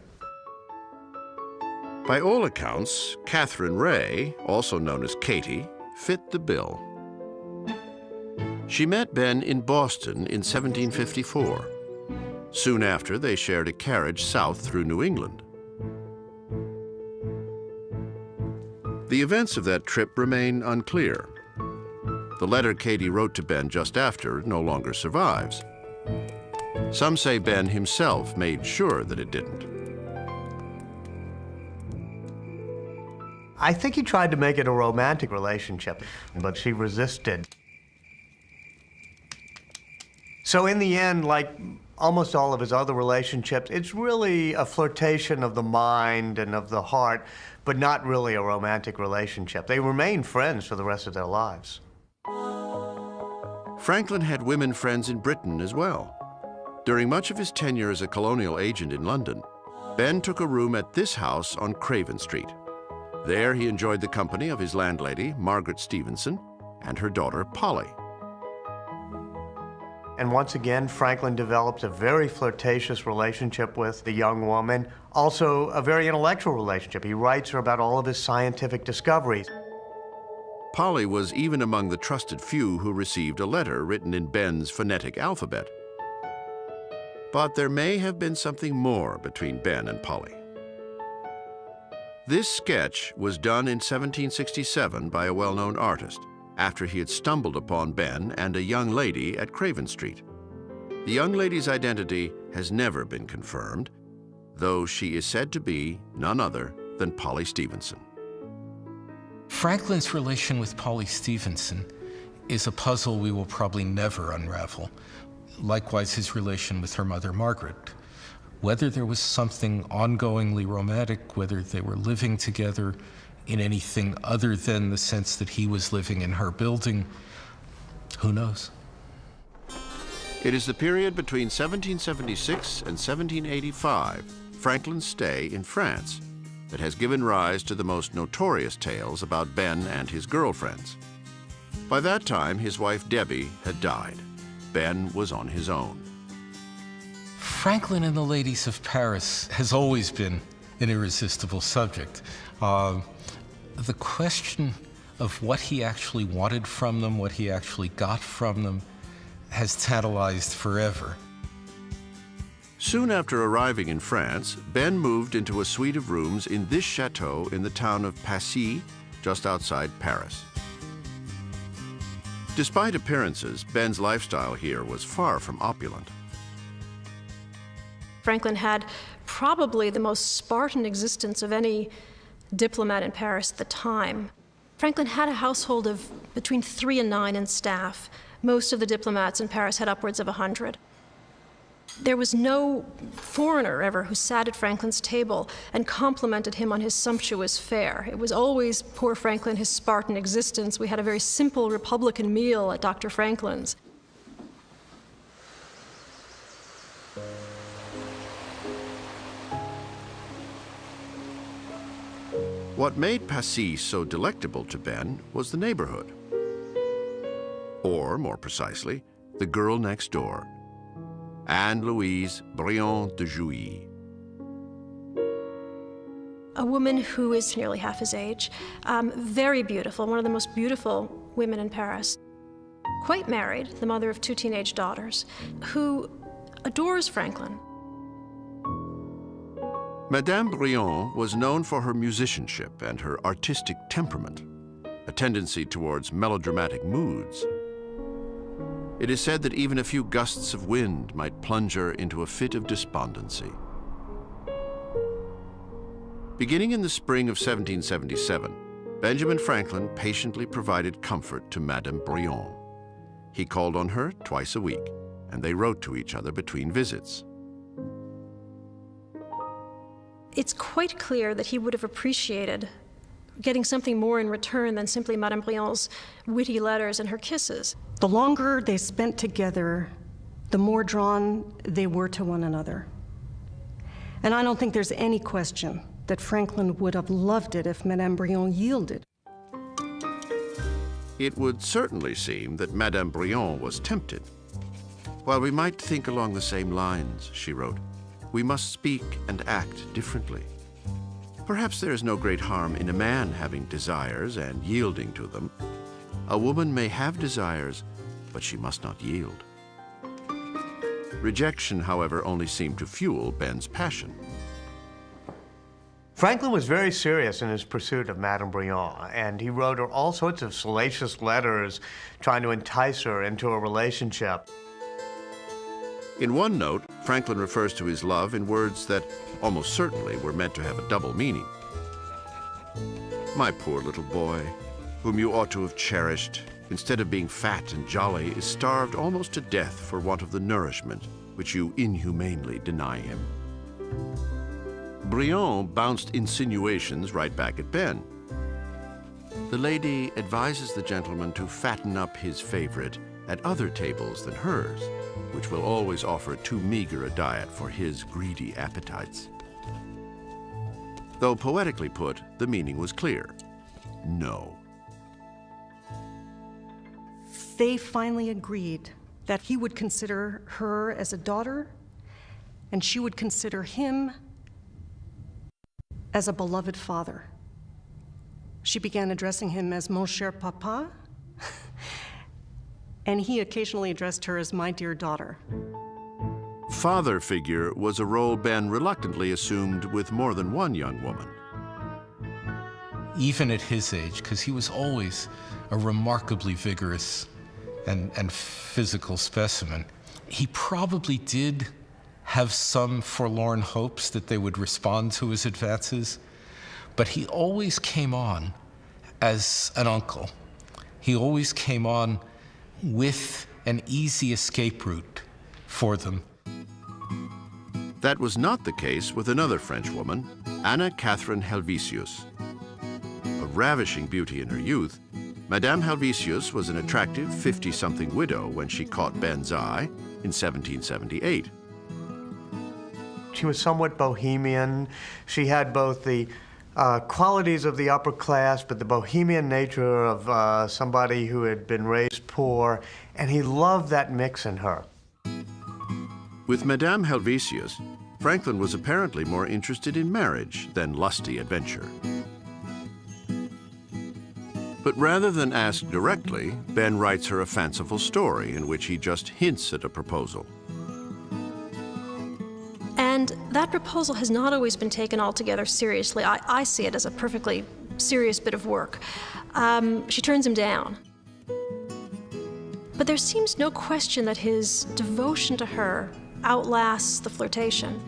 By all accounts, Catherine Ray, also known as Katie, fit the bill. She met Ben in Boston in 1754. Soon after, they shared a carriage south through New England. The events of that trip remain unclear. The letter Katie wrote to Ben just after no longer survives. Some say Ben himself made sure that it didn't. I think he tried to make it a romantic relationship, but she resisted. So in the end, like almost all of his other relationships, it's really a flirtation of the mind and of the heart, but not really a romantic relationship. They remain friends for the rest of their lives. Franklin had women friends in Britain as well. During much of his tenure as a colonial agent in London, Ben took a room at this house on Craven Street. There he enjoyed the company of his landlady, Margaret Stevenson, and her daughter, Polly. And once again, Franklin develops a very flirtatious relationship with the young woman, also a very intellectual relationship. He writes her about all of his scientific discoveries. Polly was even among the trusted few who received a letter written in Ben's phonetic alphabet. But there may have been something more between Ben and Polly. This sketch was done in 1767 by a well-known artist after he had stumbled upon Ben and a young lady at Craven Street. The young lady's identity has never been confirmed, though she is said to be none other than Polly Stevenson. Franklin's relation with Polly Stevenson is a puzzle we will probably never unravel. Likewise, his relation with her mother, Margaret. Whether there was something ongoingly romantic, whether they were living together in anything other than the sense that he was living in her building, who knows? It is the period between 1776 and 1785, Franklin's stay in France, that has given rise to the most notorious tales about Ben and his girlfriends. By that time, his wife Debbie had died. Ben was on his own. Franklin and the ladies of Paris has always been an irresistible subject. The question of what he actually wanted from them, what he actually got from them, has tantalized forever. Soon after arriving in France, Ben moved into a suite of rooms in this chateau in the town of Passy, just outside Paris. Despite appearances, Ben's lifestyle here was far from opulent. Franklin had probably the most Spartan existence of any diplomat in Paris at the time. Franklin had a household of between 3 and 9 in staff. Most of the diplomats in Paris had upwards of 100. There was no foreigner ever who sat at Franklin's table and complimented him on his sumptuous fare. It was always poor Franklin, his Spartan existence. We had a very simple Republican meal at Dr. Franklin's. What made Passy so delectable to Ben was the neighborhood. Or, more precisely, the girl next door, Anne-Louise Briand de Jouy. A woman who is nearly half his age, very beautiful, one of the most beautiful women in Paris. Quite married, the mother of 2 teenage daughters, who adores Franklin. Madame Briand was known for her musicianship and her artistic temperament, a tendency towards melodramatic moods. It is said that even a few gusts of wind might plunge her into a fit of despondency. Beginning in the spring of 1777, Benjamin Franklin patiently provided comfort to Madame Briand. He called on her twice a week, and they wrote to each other between visits. It's quite clear that he would have appreciated getting something more in return than simply Madame Briand's witty letters and her kisses. The longer they spent together, the more drawn they were to one another. And I don't think there's any question that Franklin would have loved it if Madame Briand yielded. It would certainly seem that Madame Briand was tempted. While we might think along the same lines, she wrote, we must speak and act differently. Perhaps there is no great harm in a man having desires and yielding to them. A woman may have desires, but she must not yield. Rejection, however, only seemed to fuel Ben's passion. Franklin was very serious in his pursuit of Madame Briand, and he wrote her all sorts of salacious letters trying to entice her into a relationship. In one note, Franklin refers to his love in words that almost certainly were meant to have a double meaning. My poor little boy, whom you ought to have cherished, instead of being fat and jolly, is starved almost to death for want of the nourishment which you inhumanely deny him. Briand bounced insinuations right back at Ben. The lady advises the gentleman to fatten up his favorite at other tables than hers, which will always offer too meager a diet for his greedy appetites. Though poetically put, the meaning was clear. No. They finally agreed that he would consider her as a daughter, and she would consider him as a beloved father. She began addressing him as mon cher papa, and he occasionally addressed her as my dear daughter. Father figure was a role Ben reluctantly assumed with more than one young woman. Even at his age, because he was always a remarkably vigorous and physical specimen, he probably did have some forlorn hopes that they would respond to his advances, but he always came on as an uncle. He always came on with an easy escape route for them. That was not the case with another French woman, Anna Catherine Helvetius. A ravishing beauty in her youth, Madame Helvetius was an attractive 50-something widow when she caught Ben's eye in 1778. She was somewhat bohemian. She had both the qualities of the upper class, but the bohemian nature of somebody who had been raised poor, and he loved that mix in her. With Madame Helvetius, Franklin was apparently more interested in marriage than lusty adventure. But rather than ask directly, Ben writes her a fanciful story in which he just hints at a proposal. And that proposal has not always been taken altogether seriously. I see it as a perfectly serious bit of work. She turns him down. But there seems no question that his devotion to her outlasts the flirtation.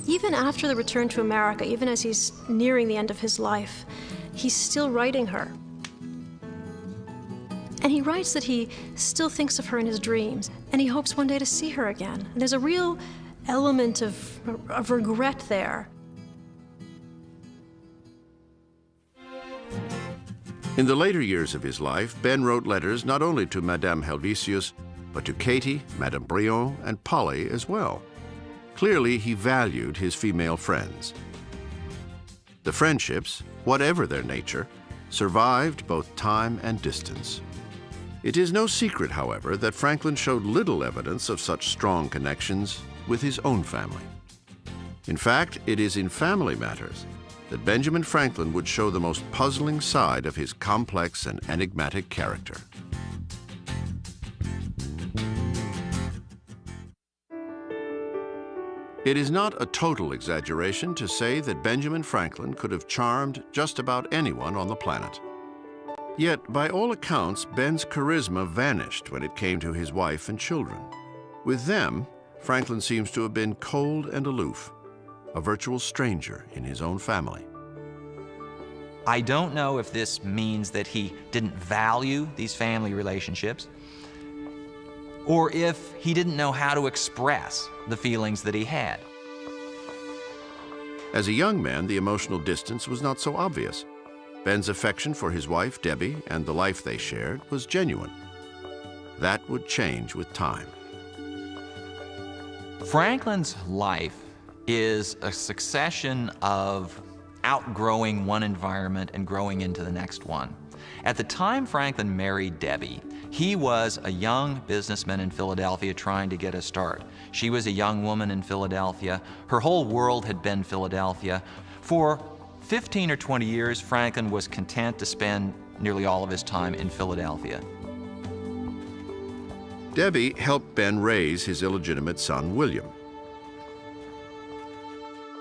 Even after the return to America, even as he's nearing the end of his life, he's still writing her. And he writes that he still thinks of her in his dreams, and he hopes one day to see her again. And there's a real element of regret there. In the later years of his life, Ben wrote letters not only to Madame Helvetius, but to Katie, Madame Brion, and Polly as well. Clearly, he valued his female friends. The friendships, whatever their nature, survived both time and distance. It is no secret, however, that Franklin showed little evidence of such strong connections with his own family. In fact, it is in family matters that Benjamin Franklin would show the most puzzling side of his complex and enigmatic character. It is not a total exaggeration to say that Benjamin Franklin could have charmed just about anyone on the planet. Yet, by all accounts, Ben's charisma vanished when it came to his wife and children. With them, Franklin seems to have been cold and aloof, a virtual stranger in his own family. I don't know if this means that he didn't value these family relationships, or if he didn't know how to express the feelings that he had. As a young man, the emotional distance was not so obvious. Ben's affection for his wife, Debbie, and the life they shared was genuine. That would change with time. Franklin's life is a succession of outgrowing one environment and growing into the next one. At the time Franklin married Debbie, he was a young businessman in Philadelphia trying to get a start. She was a young woman in Philadelphia. Her whole world had been Philadelphia. For 15 or 20 years, Franklin was content to spend nearly all of his time in Philadelphia. Debbie helped Ben raise his illegitimate son, William.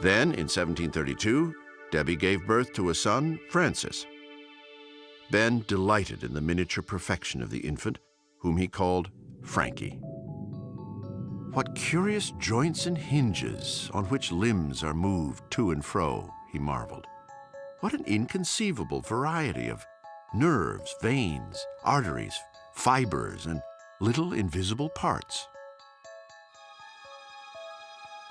Then, in 1732, Debbie gave birth to a son, Francis. Ben delighted in the miniature perfection of the infant, whom he called Frankie. What curious joints and hinges on which limbs are moved to and fro, he marveled. What an inconceivable variety of nerves, veins, arteries, fibers, and little invisible parts.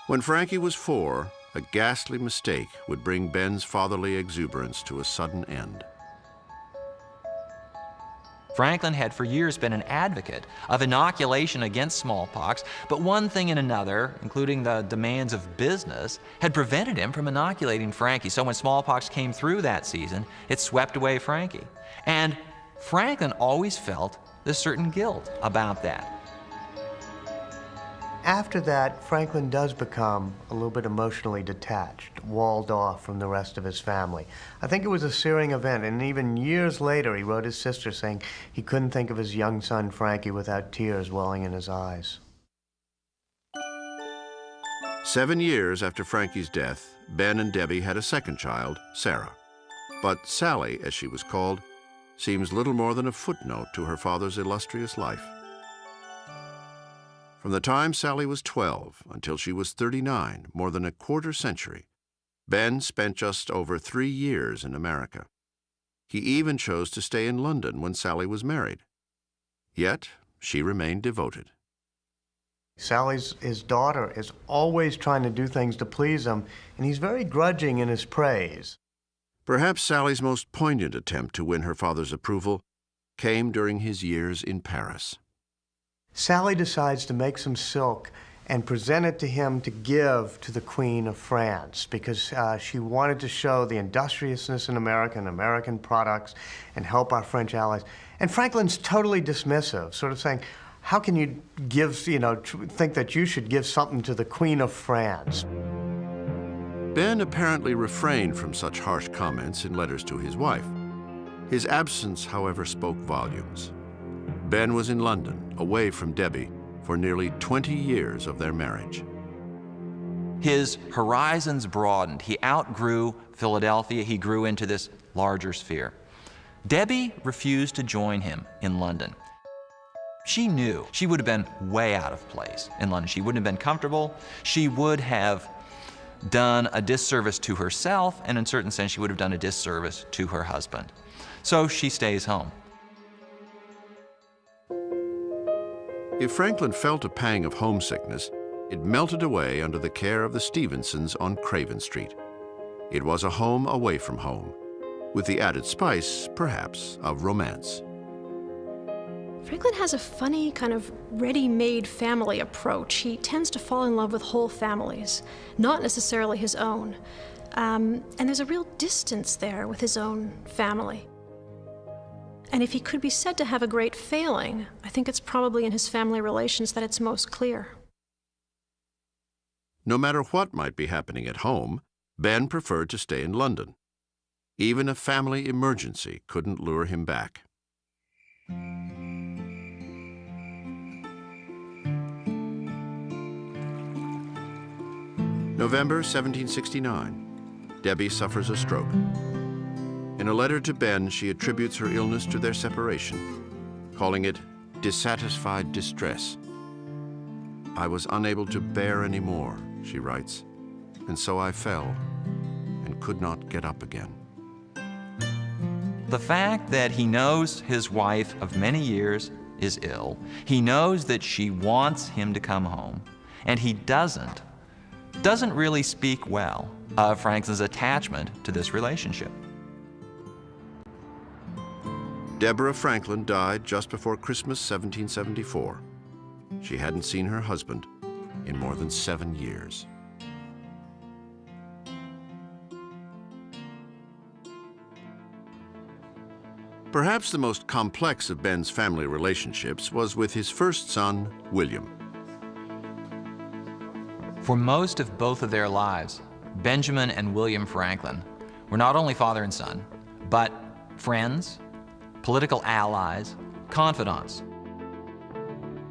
When Frankie was 4, a ghastly mistake would bring Ben's fatherly exuberance to a sudden end. Franklin had for years been an advocate of inoculation against smallpox, but one thing and another, including the demands of business, had prevented him from inoculating Frankie. So when smallpox came through that season, it swept away Frankie. And Franklin always felt this certain guilt about that. After that, Franklin does become a little bit emotionally detached, walled off from the rest of his family. I think it was a searing event, and even years later he wrote his sister saying he couldn't think of his young son Frankie without tears welling in his eyes. 7 years after Frankie's death, Ben and Debbie had a second child, Sarah. But Sally, as she was called, seems little more than a footnote to her father's illustrious life. From the time Sally was 12 until she was 39, more than a quarter century, Ben spent just over 3 years in America. He even chose to stay in London when Sally was married. Yet, she remained devoted. Sally's his daughter is always trying to do things to please him, and he's very grudging in his praise. Perhaps Sally's most poignant attempt to win her father's approval came during his years in Paris. Sally decides to make some silk and present it to him to give to the Queen of France because she wanted to show the industriousness in America and American products and help our French allies. And Franklin's totally dismissive, sort of saying, how can you give, think that you should give something to the Queen of France? Ben apparently refrained from such harsh comments in letters to his wife. His absence, however, spoke volumes. Ben was in London, away from Debbie, for nearly 20 years of their marriage. His horizons broadened. He outgrew Philadelphia. He grew into this larger sphere. Debbie refused to join him in London. She knew she would have been way out of place in London. She wouldn't have been comfortable. She would have done a disservice to herself, and in a certain sense, she would have done a disservice to her husband. So she stays home. If Franklin felt a pang of homesickness, it melted away under the care of the Stevensons on Craven Street. It was a home away from home, with the added spice, perhaps, of romance. Franklin has a funny kind of ready-made family approach. He tends to fall in love with whole families, not necessarily his own. And there's a real distance there with his own family. And if he could be said to have a great failing, I think it's probably in his family relations that it's most clear. No matter what might be happening at home, Ben preferred to stay in London. Even a family emergency couldn't lure him back. November 1769. Debbie suffers a stroke. In a letter to Ben, she attributes her illness to their separation, calling it dissatisfied distress. "I was unable to bear any more," she writes, "and so I fell and could not get up again." The fact that he knows his wife of many years is ill, he knows that she wants him to come home, and he doesn't really speak well of Franklin's attachment to this relationship. Deborah Franklin died just before Christmas 1774. She hadn't seen her husband in more than 7 years. Perhaps the most complex of Ben's family relationships was with his first son, William. For most of both of their lives, Benjamin and William Franklin were not only father and son, but friends, political allies, confidants.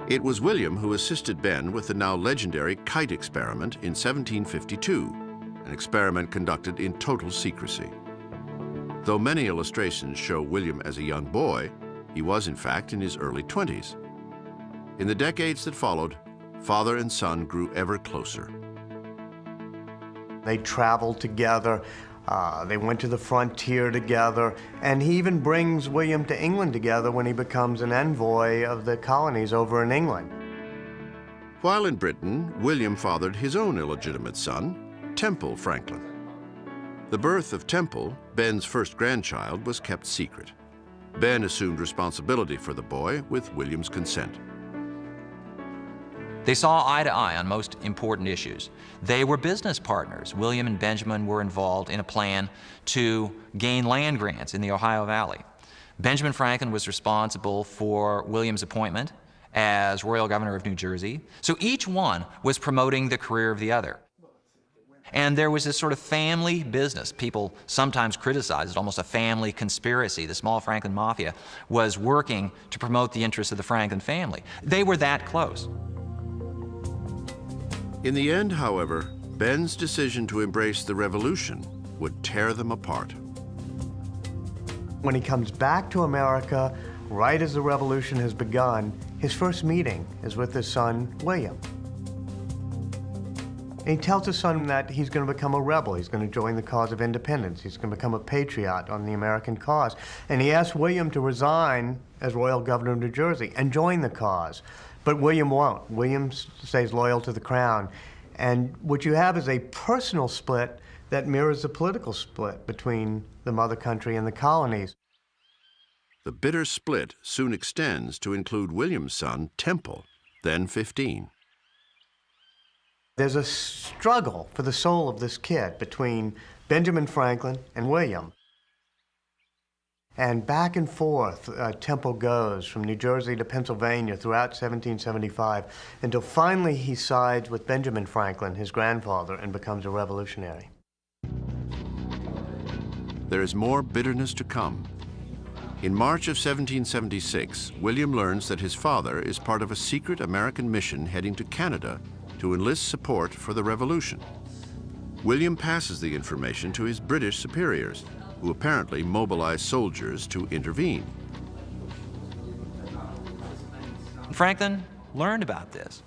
It was William who assisted Ben with the now legendary kite experiment in 1752, an experiment conducted in total secrecy. Though many illustrations show William as a young boy, he was in fact in his early 20s. In the decades that followed, father and son grew ever closer. They traveled together, they went to the frontier together, and he even brings William to England together when he becomes an envoy of the colonies over in England. While in Britain, William fathered his own illegitimate son, Temple Franklin. The birth of Temple, Ben's first grandchild, was kept secret. Ben assumed responsibility for the boy with William's consent. They saw eye to eye on most important issues. They were business partners. William and Benjamin were involved in a plan to gain land grants in the Ohio Valley. Benjamin Franklin was responsible for William's appointment as Royal Governor of New Jersey. So each one was promoting the career of the other. And there was this sort of family business. People sometimes criticize it, almost a family conspiracy. The small Franklin Mafia was working to promote the interests of the Franklin family. They were that close. In the end, however, Ben's decision to embrace the revolution would tear them apart. When he comes back to America, right as the revolution has begun, his first meeting is with his son, William. And he tells his son that he's going to become a rebel. He's going to join the cause of independence. He's going to become a patriot on the American cause. And he asks William to resign as royal governor of New Jersey and join the cause. But William won't. William stays loyal to the crown. And what you have is a personal split that mirrors the political split between the mother country and the colonies. The bitter split soon extends to include William's son, Temple, then 15. There's a struggle for the soul of this kid between Benjamin Franklin and William. And back and forth, Temple goes from New Jersey to Pennsylvania throughout 1775 until finally he sides with Benjamin Franklin, his grandfather, and becomes a revolutionary. There is more bitterness to come. In March of 1776, William learns that his father is part of a secret American mission heading to Canada to enlist support for the revolution. William passes the information to his British superiors, who apparently mobilize soldiers to intervene. Franklin learned about this.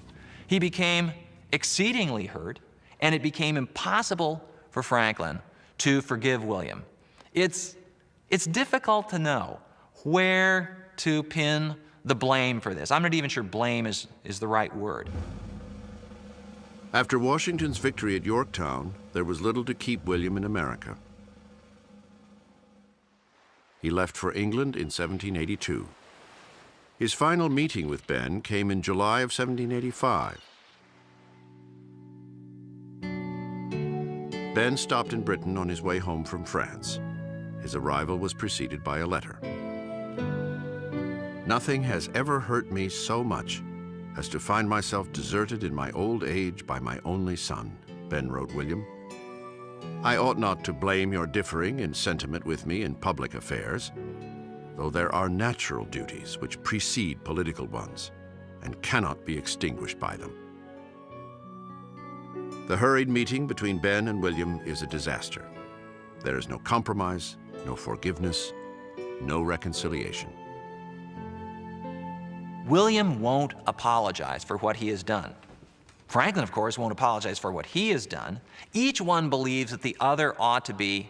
He became exceedingly hurt, and it became impossible for Franklin to forgive William. It's difficult to know where to pin the blame for this. I'm not even sure blame is the right word. After Washington's victory at Yorktown, there was little to keep William in America. He left for England in 1782. His final meeting with Ben came in July of 1785. Ben stopped in Britain on his way home from France. His arrival was preceded by a letter. "Nothing has ever hurt me so much as to find myself deserted in my old age by my only son," Ben wrote William. "I ought not to blame your differing in sentiment with me in public affairs, though there are natural duties which precede political ones and cannot be extinguished by them." The hurried meeting between Ben and William is a disaster. There is no compromise, no forgiveness, no reconciliation. William won't apologize for what he has done. Franklin, of course, won't apologize for what he has done. Each one believes that the other ought to be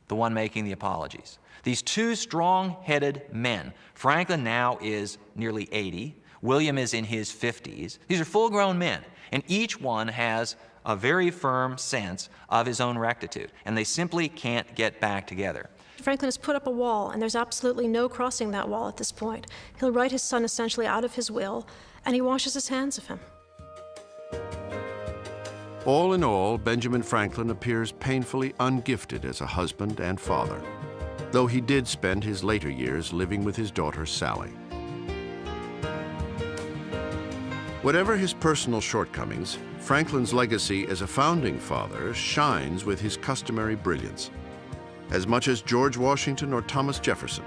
the one making the apologies. These two strong-headed men, Franklin now is nearly 80, William is in his 50s. These are full-grown men, and each one has a very firm sense of his own rectitude, and they simply can't get back together. Franklin has put up a wall, and there's absolutely no crossing that wall at this point. He'll write his son essentially out of his will, and he washes his hands of him. All in all, Benjamin Franklin appears painfully ungifted as a husband and father, though he did spend his later years living with his daughter Sally. Whatever his personal shortcomings, Franklin's legacy as a founding father shines with his customary brilliance. As much as George Washington or Thomas Jefferson,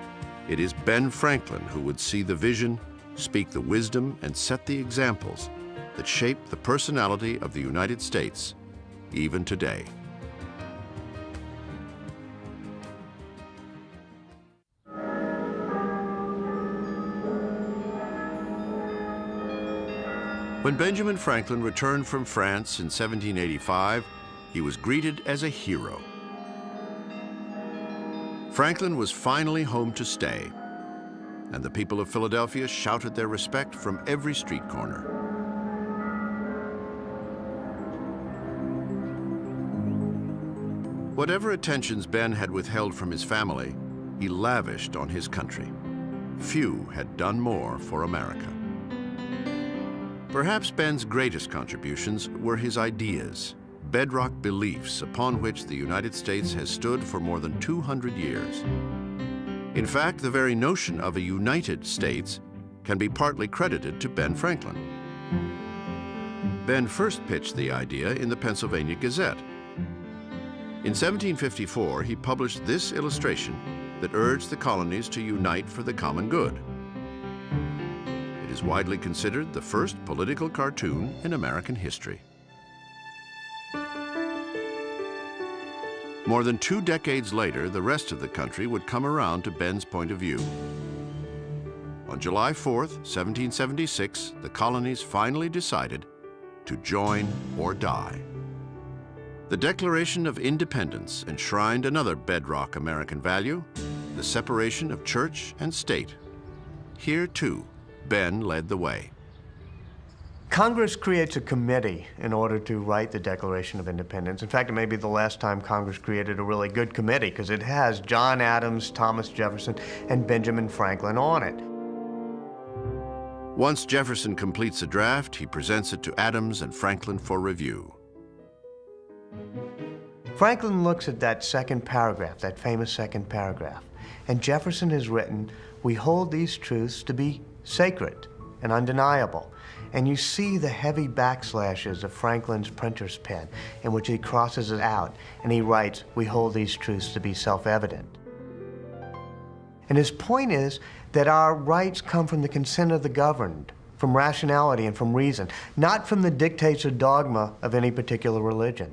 it is Ben Franklin who would see the vision, speak the wisdom, and set the examples that shape the personality of the United States, even today. When Benjamin Franklin returned from France in 1785, he was greeted as a hero. Franklin was finally home to stay, and the people of Philadelphia shouted their respect from every street corner. Whatever attentions Ben had withheld from his family, he lavished on his country. Few had done more for America. Perhaps Ben's greatest contributions were his ideas, bedrock beliefs upon which the United States has stood for more than 200 years. In fact, the very notion of a United States can be partly credited to Ben Franklin. Ben first pitched the idea in the Pennsylvania Gazette. In 1754, he published this illustration that urged the colonies to unite for the common good. It is widely considered the first political cartoon in American history. More than 2 decades later, the rest of the country would come around to Ben's point of view. On July 4th, 1776, the colonies finally decided to join or die. The Declaration of Independence enshrined another bedrock American value, the separation of church and state. Here, too, Ben led the way. Congress creates a committee in order to write the Declaration of Independence. In fact, it may be the last time Congress created a really good committee, because it has John Adams, Thomas Jefferson, and Benjamin Franklin on it. Once Jefferson completes a draft, he presents it to Adams and Franklin for review. Franklin looks at that second paragraph, that famous second paragraph, and Jefferson has written, "We hold these truths to be sacred and undeniable." And you see the heavy backslashes of Franklin's printer's pen in which he crosses it out, and he writes, "We hold these truths to be self-evident." And his point is that our rights come from the consent of the governed, from rationality and from reason, not from the dictates or dogma of any particular religion.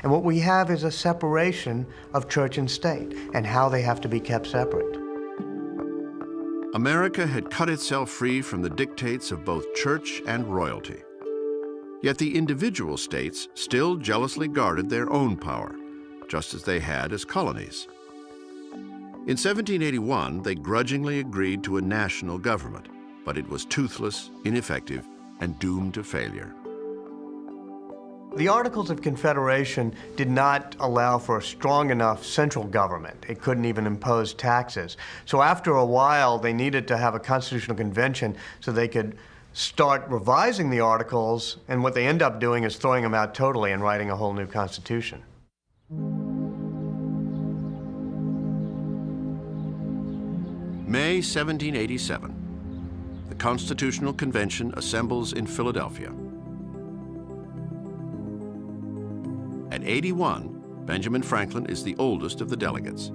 And what we have is a separation of church and state, and how they have to be kept separate. America had cut itself free from the dictates of both church and royalty. Yet the individual states still jealously guarded their own power, just as they had as colonies. In 1781, they grudgingly agreed to a national government, but it was toothless, ineffective, and doomed to failure. The Articles of Confederation did not allow for a strong enough central government. It couldn't even impose taxes. So after a while, they needed to have a constitutional convention so they could start revising the Articles, and what they end up doing is throwing them out totally and writing a whole new constitution. May 1787. The Constitutional Convention assembles in Philadelphia. At 81, Benjamin Franklin is the oldest of the delegates.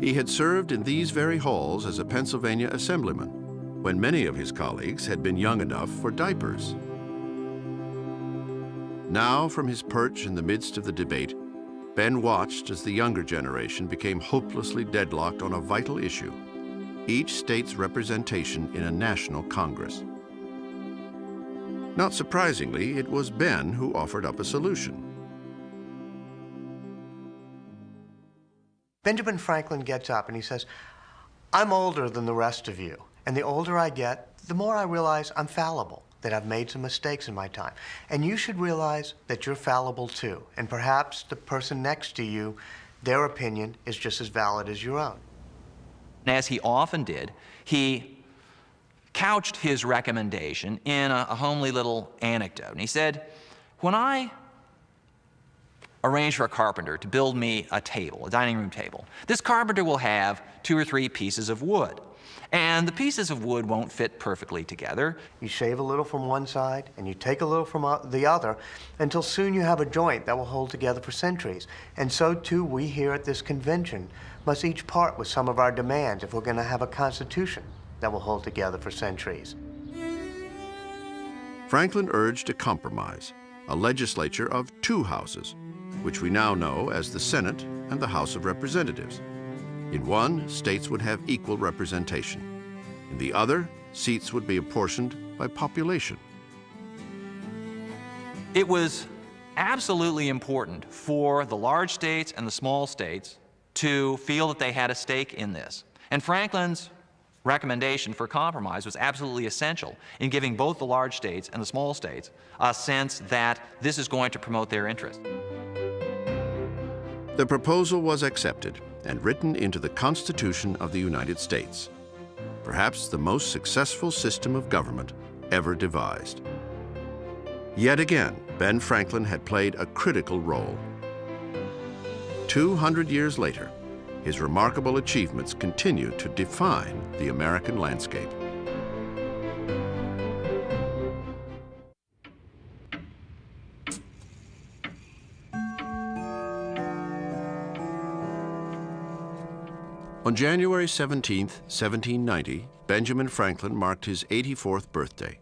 He had served in these very halls as a Pennsylvania assemblyman when many of his colleagues had been young enough for diapers. Now, from his perch in the midst of the debate, Ben watched as the younger generation became hopelessly deadlocked on a vital issue, each state's representation in a national Congress. Not surprisingly, it was Ben who offered up a solution. Benjamin Franklin gets up and he says, "I'm older than the rest of you, and the older I get, the more I realize I'm fallible, that I've made some mistakes in my time. And you should realize that you're fallible too, and perhaps the person next to you, their opinion is just as valid as your own." As he often did, he couched his recommendation in a homely little anecdote. And he said, "When I arrange for a carpenter to build me a table, a dining room table, this carpenter will have 2 or 3 pieces of wood. And the pieces of wood won't fit perfectly together. You shave a little from one side, and you take a little from the other, until soon you have a joint that will hold together for centuries. And so, too, we here at this convention must each part with some of our demands if we're going to have a constitution that will hold together for centuries." Franklin urged a compromise, a legislature of 2 houses, which we now know as the Senate and the House of Representatives. In one, states would have equal representation. In the other, seats would be apportioned by population. It was absolutely important for the large states and the small states to feel that they had a stake in this. And Franklin's recommendation for compromise was absolutely essential in giving both the large states and the small states a sense that this is going to promote their interest. The proposal was accepted and written into the Constitution of the United States, perhaps the most successful system of government ever devised. Yet again, Ben Franklin had played a critical role. 200 years later, his remarkable achievements continue to define the American landscape. On January 17, 1790, Benjamin Franklin marked his 84th birthday.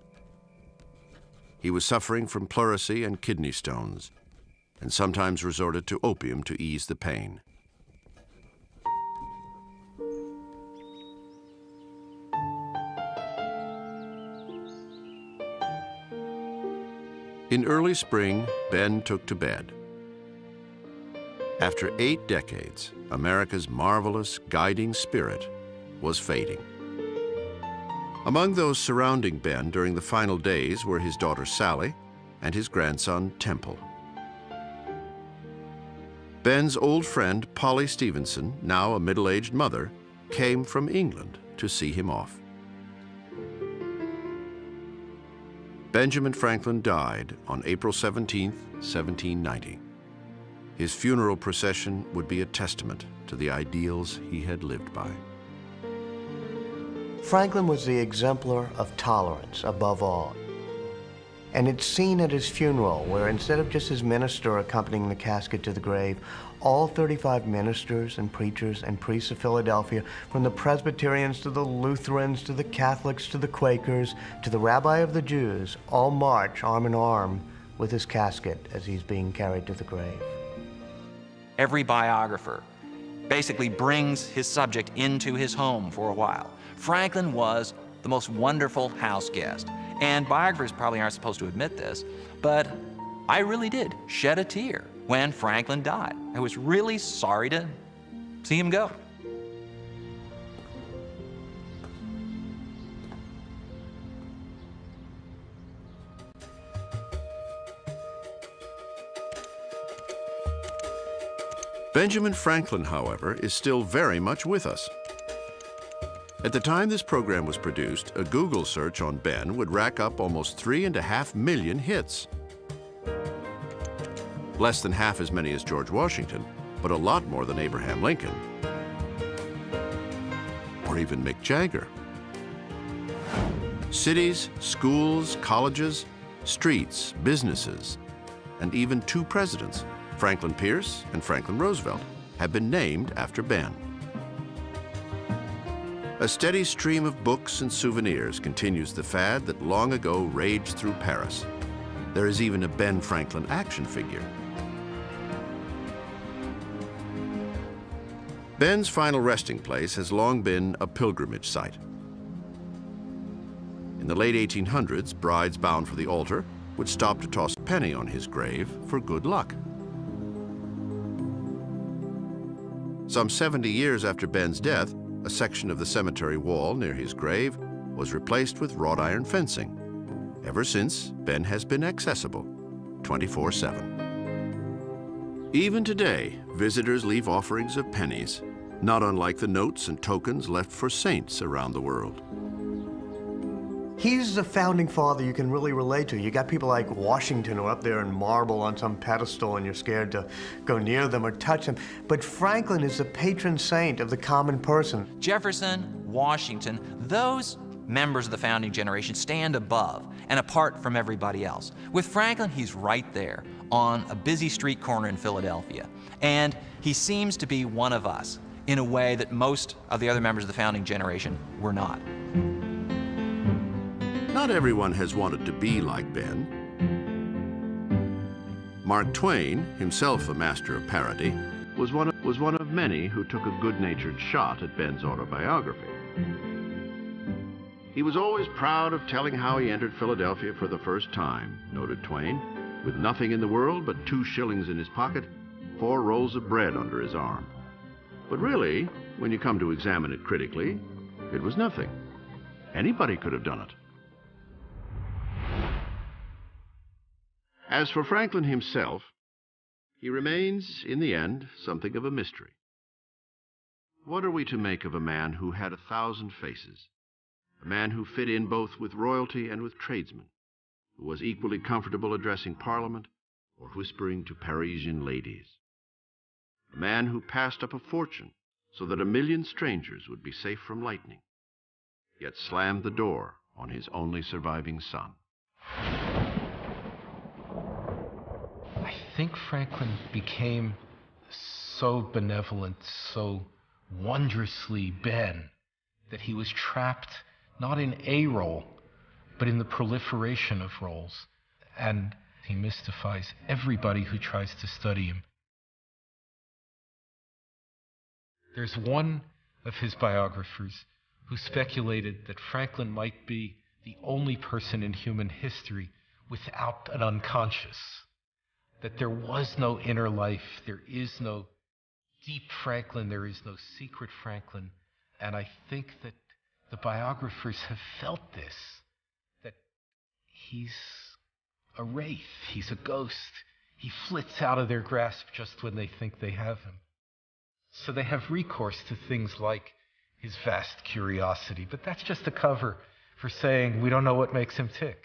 He was suffering from pleurisy and kidney stones, and sometimes resorted to opium to ease the pain. In early spring, Ben took to bed. After 8 decades, America's marvelous guiding spirit was fading. Among those surrounding Ben during the final days were his daughter Sally and his grandson Temple. Ben's old friend Polly Stevenson, now a middle-aged mother, came from England to see him off. Benjamin Franklin died on April 17, 1790. His funeral procession would be a testament to the ideals he had lived by. Franklin was the exemplar of tolerance above all. And it's seen at his funeral, where instead of just his minister accompanying the casket to the grave, all 35 ministers and preachers and priests of Philadelphia, from the Presbyterians to the Lutherans to the Catholics to the Quakers to the Rabbi of the Jews, all march arm in arm with his casket as he's being carried to the grave. Every biographer basically brings his subject into his home for a while. Franklin was the most wonderful house guest. And biographers probably aren't supposed to admit this, but I really did shed a tear when Franklin died. I was really sorry to see him go. Benjamin Franklin, however, is still very much with us. At the time this program was produced, a Google search on Ben would rack up almost 3.5 million hits. Less than half as many as George Washington, but a lot more than Abraham Lincoln, or even Mick Jagger. Cities, schools, colleges, streets, businesses, and even 2 presidents, Franklin Pierce and Franklin Roosevelt, have been named after Ben. A steady stream of books and souvenirs continues the fad that long ago raged through Paris. There is even a Ben Franklin action figure. Ben's final resting place has long been a pilgrimage site. In the late 1800s, brides bound for the altar would stop to toss a penny on his grave for good luck. Some 70 years after Ben's death, a section of the cemetery wall near his grave was replaced with wrought iron fencing. Ever since, Ben has been accessible 24/7. Even today, visitors leave offerings of pennies, not unlike the notes and tokens left for saints around the world. He's the founding father you can really relate to. You got people like Washington who are up there in marble on some pedestal and you're scared to go near them or touch them. But Franklin is the patron saint of the common person. Jefferson, Washington, those members of the founding generation stand above and apart from everybody else. With Franklin, he's right there on a busy street corner in Philadelphia. And he seems to be one of us in a way that most of the other members of the founding generation were not. Not everyone has wanted to be like Ben. Mark Twain, himself a master of parody, was one of many who took a good-natured shot at Ben's autobiography. He was always proud of telling how he entered Philadelphia for the first time, noted Twain, with nothing in the world but 2 shillings in his pocket, 4 rolls of bread under his arm. But really, when you come to examine it critically, it was nothing. Anybody could have done it. As for Franklin himself, he remains, in the end, something of a mystery. What are we to make of a man who had 1,000 faces, a man who fit in both with royalty and with tradesmen, who was equally comfortable addressing Parliament or whispering to Parisian ladies, a man who passed up a fortune so that 1 million strangers would be safe from lightning, yet slammed the door on his only surviving son? I think Franklin became so benevolent, so wondrously Ben, that he was trapped not in a role, but in the proliferation of roles. And he mystifies everybody who tries to study him. There's one of his biographers who speculated that Franklin might be the only person in human history without an unconscious, that there was no inner life, there is no deep Franklin, there is no secret Franklin. And I think that the biographers have felt this, that he's a wraith, he's a ghost. He flits out of their grasp just when they think they have him. So they have recourse to things like his vast curiosity, but that's just a cover for saying we don't know what makes him tick.